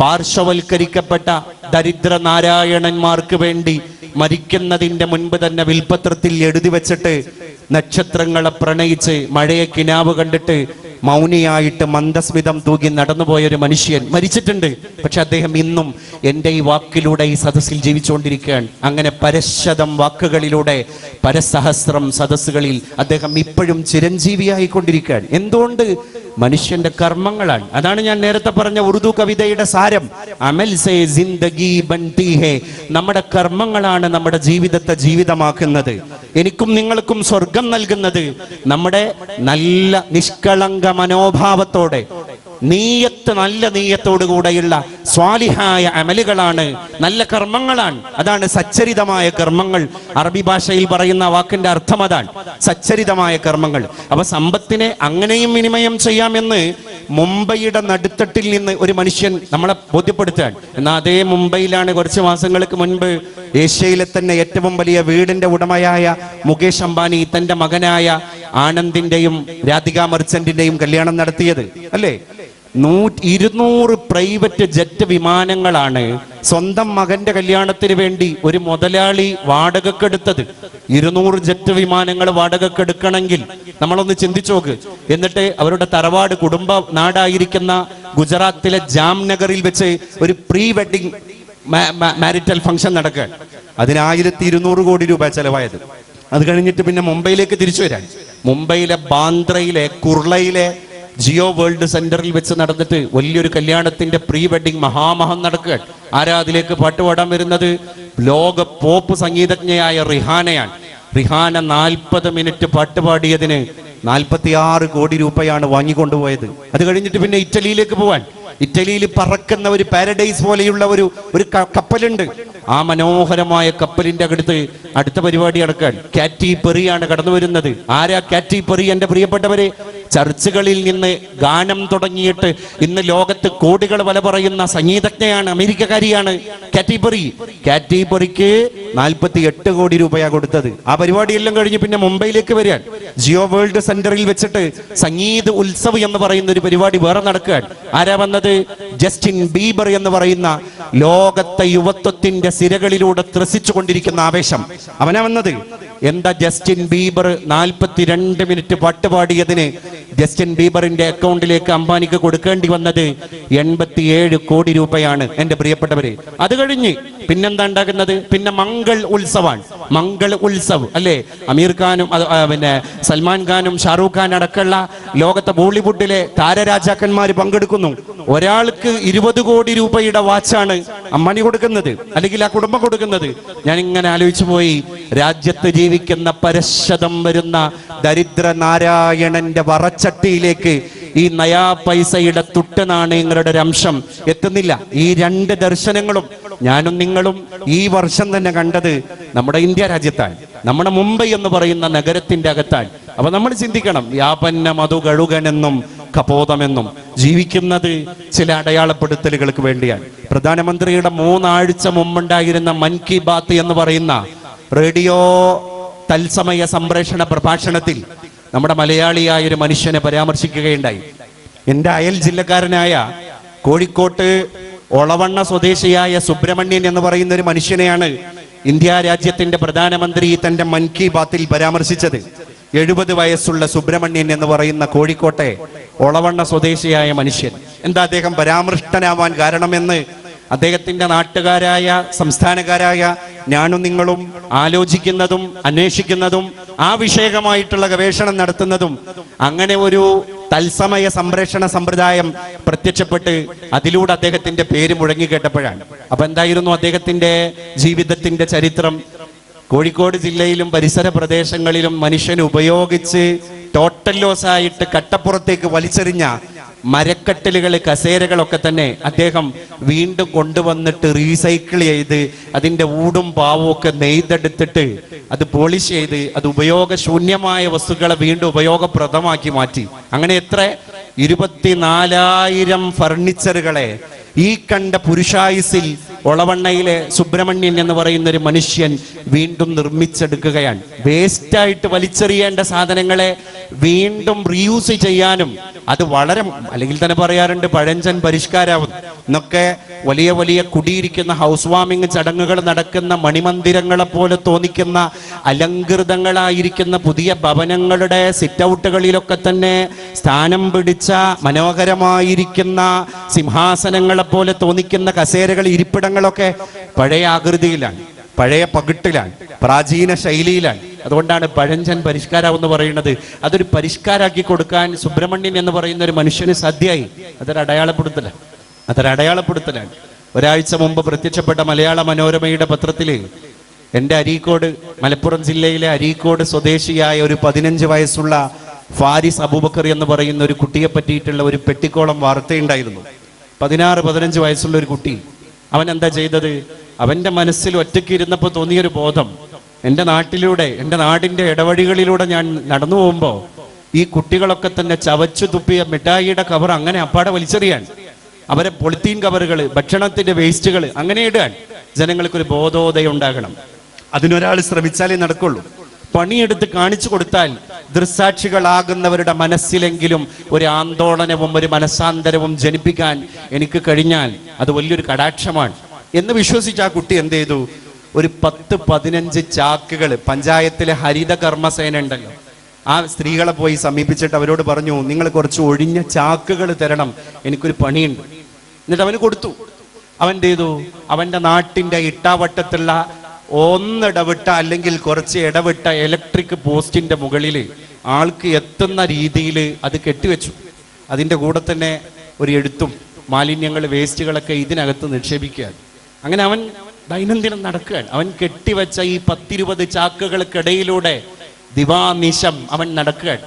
പാർശ്വവൽക്കരിക്കപ്പെട്ട ദരിദ്ര നാരായണന്മാർക്ക് വേണ്ടി മരിക്കുന്നതിന്റെ മുൻപ് തന്നെ വിൽപത്രത്തിൽ എഴുതി വെച്ചിട്ട് നക്ഷത്രങ്ങളെ പ്രണയിച്ച് മഴയെ കിനാവ് കണ്ടിട്ട് മൗനിയായിട്ട് മന്ദസ്മിതം തൂകി നടന്നുപോയൊരു മനുഷ്യൻ മരിച്ചിട്ടുണ്ട്. പക്ഷെ അദ്ദേഹം ഇന്നും എൻ്റെ ഈ വാക്കിലൂടെ ഈ സദസ്സിൽ ജീവിച്ചുകൊണ്ടിരിക്കുകയാണ്. അങ്ങനെ പരശതം വാക്കുകളിലൂടെ പരസഹസ്രം സദസ്സുകളിൽ അദ്ദേഹം ഇപ്പോഴും ചിരഞ്ജീവിയായിക്കൊണ്ടിരിക്കുകയാണ്. എന്തുകൊണ്ട്? മനുഷ്യന്റെ കർമ്മങ്ങളാണ്. അതാണ് ഞാൻ നേരത്തെ പറഞ്ഞ ഉറുദു കവിതയുടെ സാരം. അമൽ സേ ജിന്ദഗി ബൻതി ഹേ. നമ്മുടെ കർമ്മങ്ങളാണ് നമ്മുടെ ജീവിതത്തെ ജീവിതമാക്കുന്നത്. എനിക്കും നിങ്ങൾക്കും സ്വർഗം നൽകുന്നത് നമ്മുടെ നല്ല നിഷ്കളങ്ക മനോഭാവത്തോടെ, നല്ല നീയത്തോടുകൂടെയുള്ള സ്വാലിഹായ അമലുകളാണ്, നല്ല കർമ്മങ്ങളാണ്. അതാണ് സച്ചരിതമായ കർമ്മങ്ങൾ. അറബി ഭാഷയിൽ പറയുന്ന വാക്കിന്റെ അർത്ഥം അതാണ്, സച്ചരിതമായ കർമ്മങ്ങൾ. അപ്പൊ സമ്പത്തിനെ അങ്ങനെയും വിനിമയം ചെയ്യാമെന്ന് മുംബൈയുടെ നടുത്തട്ടിൽ നിന്ന് ഒരു മനുഷ്യൻ നമ്മളെ ബോധ്യപ്പെടുത്താൻ. എന്നാൽ അതേ മുംബൈയിലാണ് കുറച്ച് മാസങ്ങൾക്ക് മുൻപ് ഏഷ്യയിലെ തന്നെ ഏറ്റവും വലിയ വീടിന്റെ ഉടമയായ മുകേഷ് അംബാനി തന്റെ മകനായ ആനന്ദിന്റെയും രാധിക മർച്ചന്റിന്റെയും കല്യാണം നടത്തിയത് അല്ലേ? 200 പ്രൈവറ്റ് ജെറ്റ് വിമാനങ്ങളാണ് സ്വന്തം മകന്റെ കല്യാണത്തിന് വേണ്ടി ഒരു മുതലാളി വാടകക്കെടുത്തത്. 200 ജെറ്റ് വിമാനങ്ങൾ വാടകക്കെടുക്കണമെങ്കിൽ നമ്മളൊന്ന് ചിന്തിച്ചു നോക്ക്. എന്നിട്ട് അവരുടെ തറവാട് കുടുംബ നാടായിരിക്കുന്ന ഗുജറാത്തിലെ ജാംനഗറിൽ വെച്ച് ഒരു പ്രീ വെഡിങ് മാരിറ്റൽ ഫംഗ്ഷൻ നടക്കുക. അതിന് 1200 കോടി രൂപ ചെലവായത്. അത് കഴിഞ്ഞിട്ട് പിന്നെ മുംബൈയിലേക്ക് തിരിച്ചു വരാൻ മുംബൈയിലെ ബാന്ദ്രയിലെ കുർളയിലെ ജിയോ വേൾഡ് സെന്ററിൽ വെച്ച് നടന്നിട്ട് വലിയൊരു കല്യാണത്തിന്റെ പ്രീ വെഡിങ് മഹാമഹം നടക്കുക. ആരാ അതിലേക്ക് പാട്ടുപാടാൻ വരുന്നത്? ലോക പോപ്പ് സംഗീതജ്ഞയായ റിഹാനയാണ്. റിഹാന 40 മിനിറ്റ് പാട്ടുപാടിയതിന് 46 കോടി രൂപയാണ് വാങ്ങിക്കൊണ്ടുപോയത്. അത് കഴിഞ്ഞിട്ട് പിന്നെ ഇറ്റലിയിലേക്ക് പോവാൻ, ഇറ്റലിയിൽ പറക്കുന്ന ഒരു പാരഡൈസ് പോലെയുള്ള ഒരു കപ്പലുണ്ട്. ആ മനോഹരമായ കപ്പലിന്റെ അടുത്ത പരിപാടി നടക്കാൻ കാറ്റി പെറിയാണ് കടന്നു വരുന്നത്. ആരാ കാറ്റി പെറി? എന്റെ പ്രിയപ്പെട്ടവരെ, ചർച്ചുകളിൽ നിന്ന് ഗാനം തുടങ്ങിയിട്ട് ഇന്ന് ലോകത്ത് കോടികൾ വില പറയുന്ന സംഗീതജ്ഞയാണ്, അമേരിക്കക്കാരിയാണ് കാറ്റി പെറി. കാറ്റി പെറിക്ക് 48 കോടി രൂപയാണ് കൊടുത്തത്. ആ പരിപാടിയെല്ലാം കഴിഞ്ഞ് പിന്നെ മുംബൈയിലേക്ക് വരികയാണ്. ജിയോ വേൾഡ് സെന്ററിൽ വെച്ചിട്ട് സംഗീത ഉത്സവ് എന്ന് പറയുന്ന ഒരു പരിപാടി വേറെ നടക്കുകയാണ്. ആരാ വന്നത്? ജസ്റ്റിൻ ബീബർ എന്ന് പറയുന്ന ലോകത്തെ യുവത്വത്തിന്റെ സിരകളിലൂടെ ത്രസിച്ചു കൊണ്ടിരിക്കുന്ന ആവേശം, അവനാ വന്നത്. എന്താ ജസ്റ്റിൻ ബീബർ 42 മിനിറ്റ് പാട്ടുപാടിയതിന് ജസ്റ്റിൻ ബീബറിന്റെ അക്കൗണ്ടിലേക്ക് അംബാനിക്ക് കൊടുക്കേണ്ടി വന്നത് 87 കോടി രൂപയാണ് എന്റെ പ്രിയപ്പെട്ടവരെ. അത് കഴിഞ്ഞ് പിന്നെന്താ ഉണ്ടാകുന്നത്? പിന്നെ മംഗൾ ഉത്സവാണ്. മംഗൾ ഉത്സവ് അല്ലേ? അമീർ ഖാനും പിന്നെ സൽമാൻ ഖാനും ഷാറൂഖ് ഖാൻ അടക്കമുള്ള ലോകത്തെ ബോളിവുഡിലെ താരരാജാക്കന്മാർ പങ്കെടുക്കുന്നു. ഒരാൾക്ക് 20 കോടി രൂപയുടെ വാച്ചാണ് അമ്മാനി കൊടുക്കുന്നത്, അല്ലെങ്കിൽ ആ കുടുംബം കൊടുക്കുന്നത്. ഞാൻ ഇങ്ങനെ ആലോചിച്ചു പോയി, രാജ്യത്ത് ജീവിക്കുന്ന പരശതം വരുന്ന ദരിദ്ര നാരായണന്റെ വറച്ചട്ടിയിലേക്ക് ഈ നയാ പൈസയുടെ തുട്ട് നാണയങ്ങളുടെ ഒരു അംശം എത്തുന്നില്ല. ഈ 2 ദർശനങ്ങളും ഞാനും നിങ്ങളും ഈ വർഷം തന്നെ കണ്ടത് നമ്മുടെ ഇന്ത്യ രാജ്യത്താണ്, നമ്മുടെ മുംബൈ എന്ന് പറയുന്ന നഗരത്തിന്റെ അകത്താണ്. അപ്പൊ നമ്മൾ ചിന്തിക്കണം, യാപന്ന മധു കഴുകനെന്നും കപോതമെന്നും ജീവിക്കുന്നത് ചില അടയാളപ്പെടുത്തലുകൾക്ക് വേണ്ടിയാണ്. പ്രധാനമന്ത്രിയുടെ 3 ആഴ്ച മുമ്പുണ്ടായിരുന്ന മൻ കി ബാത്ത് എന്ന് പറയുന്ന റേഡിയോ തത്സമയ സംപ്രേഷണ പ്രഭാഷണത്തിൽ നമ്മുടെ മലയാളിയായ ഒരു മനുഷ്യനെ പരാമർശിക്കുകയുണ്ടായി. എൻ്റെ അയൽ ജില്ലക്കാരനായ കോഴിക്കോട്ട് ഒളവണ്ണ സ്വദേശിയായ സുബ്രഹ്മണ്യൻ എന്ന് പറയുന്ന ഒരു മനുഷ്യനെയാണ് ഇന്ത്യ രാജ്യത്തിന്റെ പ്രധാനമന്ത്രി തന്റെ മൻ കി ബാത്തിൽ പരാമർശിച്ചത്. 70 വയസ്സുള്ള സുബ്രഹ്മണ്യൻ എന്ന് പറയുന്ന കോഴിക്കോട്ടെ ഒളവണ്ണ സ്വദേശിയായ മനുഷ്യൻ. എന്താ അദ്ദേഹം പരാമൃഷ്ടനാവാൻ കാരണമെന്ന് അദ്ദേഹത്തിന്റെ നാട്ടുകാരായ സംസ്ഥാനക്കാരായ ഞാനും നിങ്ങളും ആലോചിക്കുന്നതും അന്വേഷിക്കുന്നതും ആ വിഷയകമായിട്ടുള്ള ഗവേഷണം നടത്തുന്നതും അങ്ങനെ ഒരു തത്സമയ സംപ്രേഷണ സമ്പ്രദായം പ്രത്യക്ഷപ്പെട്ട് അതിലൂടെ അദ്ദേഹത്തിന്റെ പേര് മുഴങ്ങിക്കേട്ടപ്പോഴാണ്. അപ്പൊ എന്തായിരുന്നു അദ്ദേഹത്തിന്റെ ജീവിതത്തിന്റെ ചരിത്രം? കോഴിക്കോട് ജില്ലയിലും പരിസര പ്രദേശങ്ങളിലും മനുഷ്യന് ഉപയോഗിച്ച് ടോട്ടൽ ലോസ് ആയിട്ട് കട്ടപ്പുറത്തേക്ക് വലിച്ചെറിഞ്ഞ മരക്കട്ടിലുകൾ, കസേരകളൊക്കെ തന്നെ അദ്ദേഹം വീണ്ടും കൊണ്ടുവന്നിട്ട് റീസൈക്കിൾ ചെയ്ത് അതിന്റെ ഊടും പാവും ഒക്കെ നെയ്തെടുത്തിട്ട് അത് പോളിഷ് ചെയ്ത് അത് ഉപയോഗശൂന്യമായ വസ്തുക്കളെ വീണ്ടും ഉപയോഗപ്രദമാക്കി മാറ്റി. അങ്ങനെ എത്ര 24,000 ഫർണിച്ചറുകളെ ഈ കണ്ട പുരുഷായുസിൽ ഒളവണ്ണയിലെ സുബ്രഹ്മണ്യൻ എന്ന് പറയുന്ന ഒരു മനുഷ്യൻ വീണ്ടും നിർമ്മിച്ചെടുക്കുകയാണ്. വേസ്റ്റായിട്ട് വലിച്ചെറിയേണ്ട സാധനങ്ങളെ വീണ്ടും റീയൂസ് ചെയ്യാനും അത് വളരെ, അല്ലെങ്കിൽ തന്നെ പറയാറുണ്ട് പഴഞ്ചൻ പരിഷ്കാരാവും എന്നൊക്കെ. വലിയ വലിയ കുടിയിരിക്കുന്ന ഹൗസ് വാമിങ് ചടങ്ങുകൾ നടക്കുന്ന മണിമന്ദിരങ്ങളെ പോലെ തോന്നിക്കുന്ന അലങ്കൃതങ്ങളായിരിക്കുന്ന പുതിയ ഭവനങ്ങളുടെ സിറ്റ് ഔട്ടുകളിലൊക്കെ തന്നെ സ്ഥാനം പിടിച്ച മനോഹരമായിരിക്കുന്ന സിംഹാസനങ്ങളെ പോലെ തോന്നിക്കുന്ന കസേരകൾ, ഇരിപ്പിടങ്ങളൊക്കെ പഴയ ആകൃതിയിലാണ്, പഴയ പകിട്ടിലാണ്, പ്രാചീന ശൈലിയിലാണ്. അതുകൊണ്ടാണ് പഴഞ്ചൻ പരിഷ്കാരം എന്ന് പറയുന്നത്. അതൊരു പരിഷ്കാരാക്കി കൊടുക്കാൻ സുബ്രഹ്മണ്യൻ എന്ന് പറയുന്ന ഒരു മനുഷ്യന് സാധ്യമായി. അതൊരടയാളപ്പെടുത്തലാണ്. ഒരാഴ്ച മുമ്പ് പ്രത്യക്ഷപ്പെട്ട മലയാള മനോരമയുടെ പത്രത്തില് എൻ്റെ അരീക്കോട്, മലപ്പുറം ജില്ലയിലെ അരീക്കോട് സ്വദേശിയായ ഒരു 15 വയസ്സുള്ള ഫാരിസ് അബൂബക്കർ എന്ന് പറയുന്ന ഒരു കുട്ടിയെ പറ്റിയിട്ടുള്ള ഒരു പെട്ടിക്കോളം വാർത്തയുണ്ടായിരുന്നു. 16-15 വയസ്സുള്ള ഒരു കുട്ടി. അവൻ എന്താ ചെയ്തത്? അവന്റെ മനസ്സിൽ ഒറ്റയ്ക്ക് ഇരുന്നപ്പോൾ തോന്നിയൊരു ബോധം, എൻ്റെ നാട്ടിലൂടെ, എൻ്റെ നാടിൻ്റെ ഇടവഴികളിലൂടെ ഞാൻ നടന്നു പോകുമ്പോൾ ഈ കുട്ടികളൊക്കെ തന്നെ ചവച്ചു തുപ്പിയ മിഠായിയുടെ കവർ അങ്ങനെ അപ്പാടെ വലിച്ചെറിയാൻ, അവരെ പൊളിത്തീൻ കവറുകൾ, ഭക്ഷണത്തിന്റെ വേസ്റ്റുകൾ അങ്ങനെ ഇടാൻ. ജനങ്ങൾക്കൊരു ബോധോദയം ഉണ്ടാകണം. അതിനൊരാൾ ശ്രമിച്ചാലേ നടക്കുള്ളൂ. പണിയെടുത്ത് കാണിച്ചു കൊടുത്താൽ ദൃസാക്ഷികളാകുന്നവരുടെ മനസ്സിലെങ്കിലും ഒരു ആന്തോളനവും ഒരു മനസ്സാന്തരവും ജനിപ്പിക്കാൻ എനിക്ക് കഴിഞ്ഞാൽ അത് വലിയൊരു കടാക്ഷമാണ് എന്ന് വിശ്വസിച്ച് ആ കുട്ടി എന്ത് ചെയ്തു? ഒരു 10-15 ചാക്കുകൾ, പഞ്ചായത്തിലെ ഹരിത കർമ്മസേന ഉണ്ടല്ലോ, ആ സ്ത്രീകളെ പോയി സമീപിച്ചിട്ട് അവരോട് പറഞ്ഞു, നിങ്ങൾ കുറച്ച് ഒഴിഞ്ഞ ചാക്കുകൾ തരണം, എനിക്കൊരു പണിയുണ്ട്. എന്നിട്ട് അവന് കൊടുത്തു. അവൻ എന്ത് ചെയ്തു? അവന്റെ നാട്ടിന്റെ ഇട്ടാവട്ടത്തുള്ള ഒന്നിടവിട്ട അല്ലെങ്കിൽ കുറച്ച് ഇടവിട്ട ഇലക്ട്രിക് പോസ്റ്റിന്റെ മുകളിൽ ആൾക്ക് എത്തുന്ന രീതിയിൽ അത് കെട്ടിവെച്ചു. അതിൻ്റെ കൂടെ തന്നെ ഒരു എഴുത്തും മാലിന്യങ്ങൾ, വേസ്റ്റുകളൊക്കെ ഇതിനകത്ത് നിക്ഷേപിക്കുക. അങ്ങനെ അവൻ ദൈനംദിനം നടക്കുകയാണ്. അവൻ കെട്ടിവെച്ച ഈ 10-20 ചാക്കുകൾക്കിടയിലൂടെ ദിവാനിശം അവൻ നടക്കുകയാണ്.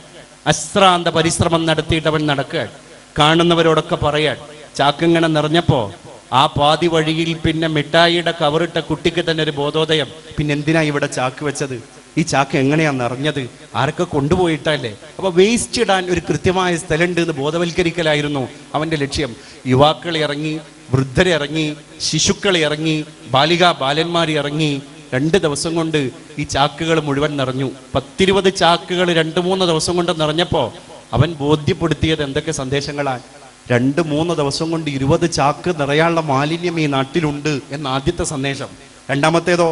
അശ്രാന്ത പരിശ്രമം നടത്തിയിട്ട് അവൻ നടക്കുകയാണ്. കാണുന്നവരോടൊക്കെ പറയാൻ, ചാക്കിങ്ങനെ നിറഞ്ഞപ്പോ ആ പാതി വഴിയിൽ പിന്നെ മിഠായിയുടെ കവറിട്ട കുട്ടിക്ക് തന്നെ ഒരു ബോധോദയം, പിന്നെ എന്തിനാ ഇവിടെ ചാക്ക് വെച്ചത്? ഈ ചാക്ക് എങ്ങനെയാ നിറഞ്ഞത്? ആരൊക്കെ കൊണ്ടുപോയിട്ടല്ലേ? അപ്പൊ വേസ്റ്റ് ഇടാൻ ഒരു കൃത്യമായ സ്ഥലമുണ്ട് എന്ന് ബോധവൽക്കരിക്കലായിരുന്നു അവന്റെ ലക്ഷ്യം. യുവാക്കൾ ഇറങ്ങി, വൃദ്ധരിറങ്ങി, ശിശുക്കൾ ഇറങ്ങി, ബാലന്മാർ ഇറങ്ങി. 2 ദിവസം കൊണ്ട് ഈ ചാക്കുകൾ മുഴുവൻ നിറഞ്ഞു. 10-20 ചാക്കുകൾ 2-3 ദിവസം കൊണ്ട് നിറഞ്ഞപ്പോ അവൻ ബോധ്യപ്പെടുത്തിയത് എന്തൊക്കെ സന്ദേശങ്ങളാണ്? 2-3 ദിവസം കൊണ്ട് 20 ചാക്ക് നിറയാനുള്ള മാലിന്യം ഈ നാട്ടിലുണ്ട് എന്ന ആദ്യത്തെ സന്ദേശം. രണ്ടാമത്തേതോ,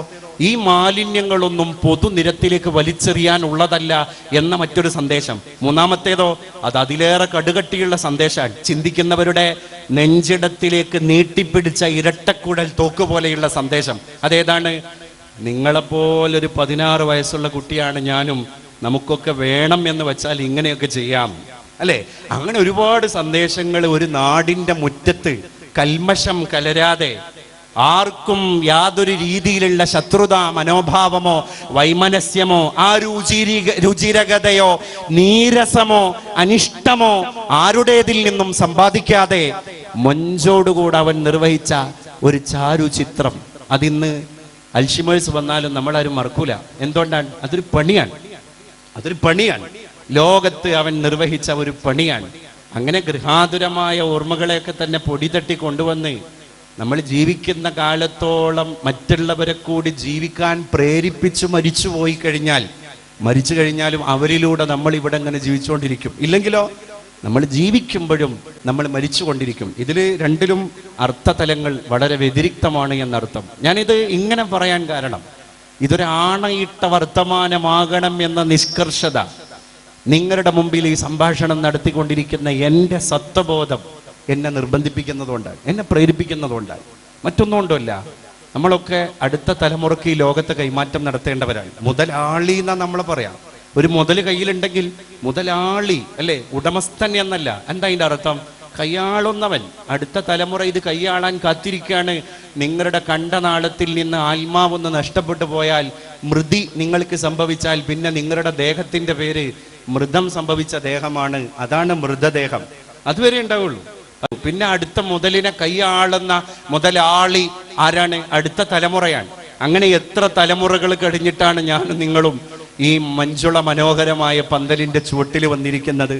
ഈ മാലിന്യങ്ങളൊന്നും പൊതുനിരത്തിലേക്ക് വലിച്ചെറിയാനുള്ളതല്ല എന്ന മറ്റൊരു സന്ദേശം. മൂന്നാമത്തേതോ, അത് അതിലേറെ കടുകട്ടിയുള്ള സന്ദേശമാണ്. ചിന്തിക്കുന്നവരുടെ നെഞ്ചിടത്തിലേക്ക് നീട്ടിപ്പിടിച്ച ഇരട്ടക്കുഴൽ തോക്ക് പോലെയുള്ള സന്ദേശം. അതേതാണ്? നിങ്ങളെപ്പോലൊരു 16 വയസ്സുള്ള കുട്ടിയാണ് ഞാനും, നമുക്കൊക്കെ വേണം എന്ന് വെച്ചാൽ ഇങ്ങനെയൊക്കെ ചെയ്യാം, അല്ലെ? അങ്ങനെ ഒരുപാട് സന്ദേശങ്ങൾ ഒരു നാടിന്റെ മുറ്റത്ത് കൽമഷം കലരാതെ, ആർക്കും യാതൊരു രീതിയിലുള്ള ശത്രുത മനോഭാവമോ വൈമനസ്യമോ ആ രുചിരകതയോ നീരസമോ അനിഷ്ടമോ ആരുടേതിൽ നിന്നും സമ്പാദിക്കാതെ മൊഞ്ചോടുകൂടെ അവൻ നിർവഹിച്ച ഒരു ചാരുചിത്രം. അതിന്ന് അൽഷിമേഴ്സ് വന്നാലും നമ്മളാരും മറക്കൂല. എന്തുകൊണ്ടാണ്? അതൊരു പണിയാണ്. ലോകത്ത് അവൻ നിർവഹിച്ച ഒരു പണിയാണ്. അങ്ങനെ ഗൃഹാതുരമായ ഓർമ്മകളെയൊക്കെ തന്നെ പൊടി തട്ടി കൊണ്ടുവന്ന് നമ്മൾ ജീവിക്കുന്ന കാലത്തോളം മറ്റുള്ളവരെ കൂടി ജീവിക്കാൻ പ്രേരിപ്പിച്ച് മരിച്ചു കഴിഞ്ഞാലും അവരിലൂടെ നമ്മൾ ഇവിടെ ഇങ്ങനെ ജീവിച്ചുകൊണ്ടിരിക്കും. ഇല്ലെങ്കിലോ നമ്മൾ ജീവിക്കുമ്പോഴും നമ്മൾ മരിച്ചുകൊണ്ടിരിക്കും. ഇതിൽ രണ്ടിലും അർത്ഥതലങ്ങൾ വളരെ വ്യതിരിക്തമാണ് എന്നർത്ഥം. ഞാനിത് ഇങ്ങനെ പറയാൻ കാരണം, ഇതൊരു ആണയിട്ട വർത്തമാനമാകണം എന്ന നിഷ്കർഷത നിങ്ങളുടെ മുമ്പിൽ ഈ സംഭാഷണം നടത്തിക്കൊണ്ടിരിക്കുന്ന എൻ്റെ സത്വബോധം എന്നെ നിർബന്ധിപ്പിക്കുന്നതുകൊണ്ട്, എന്നെ പ്രേരിപ്പിക്കുന്നതുകൊണ്ടാണ്. മറ്റൊന്നും കൊണ്ടല്ല. നമ്മളൊക്കെ അടുത്ത തലമുറയ്ക്ക് ഈ ലോകത്തെ കൈമാറ്റം നടത്തേണ്ടവരാണ്. മുതലാളി എന്നാ നമ്മൾ പറയാം. ഒരു മുതൽ കയ്യിലുണ്ടെങ്കിൽ മുതലാളി അല്ലേ, ഉടമസ്ഥൻ എന്നല്ല. എന്താ അതിൻ്റെ അർത്ഥം? കൈയാളുന്നവൻ. അടുത്ത തലമുറ ഇത് കൈയാളാൻ കാത്തിരിക്കുകയാണ്. നിങ്ങളുടെ കണ്ടനാളത്തിൽ നിന്ന് ആത്മാവൊന്ന് നഷ്ടപ്പെട്ടു പോയാൽ, മൃതി നിങ്ങൾക്ക് സംഭവിച്ചാൽ, പിന്നെ നിങ്ങളുടെ ദേഹത്തിന്റെ പേര് മൃതം സംഭവിച്ച ദേഹമാണ്. അതാണ് മൃതദേഹം. അതുവരെ ഉണ്ടാവുള്ളൂ. പിന്നെ അടുത്ത മുതലിനെ കൈയാളുന്ന മുതലാളി ആരാണ്? അടുത്ത തലമുറയാണ്. അങ്ങനെ എത്ര തലമുറകൾ കഴിഞ്ഞിട്ടാണ് ഞാനും നിങ്ങളും ഈ മഞ്ജുള മനോഹരമായ പന്തലിന്റെ ചുവട്ടിൽ വന്നിരിക്കുന്നത്.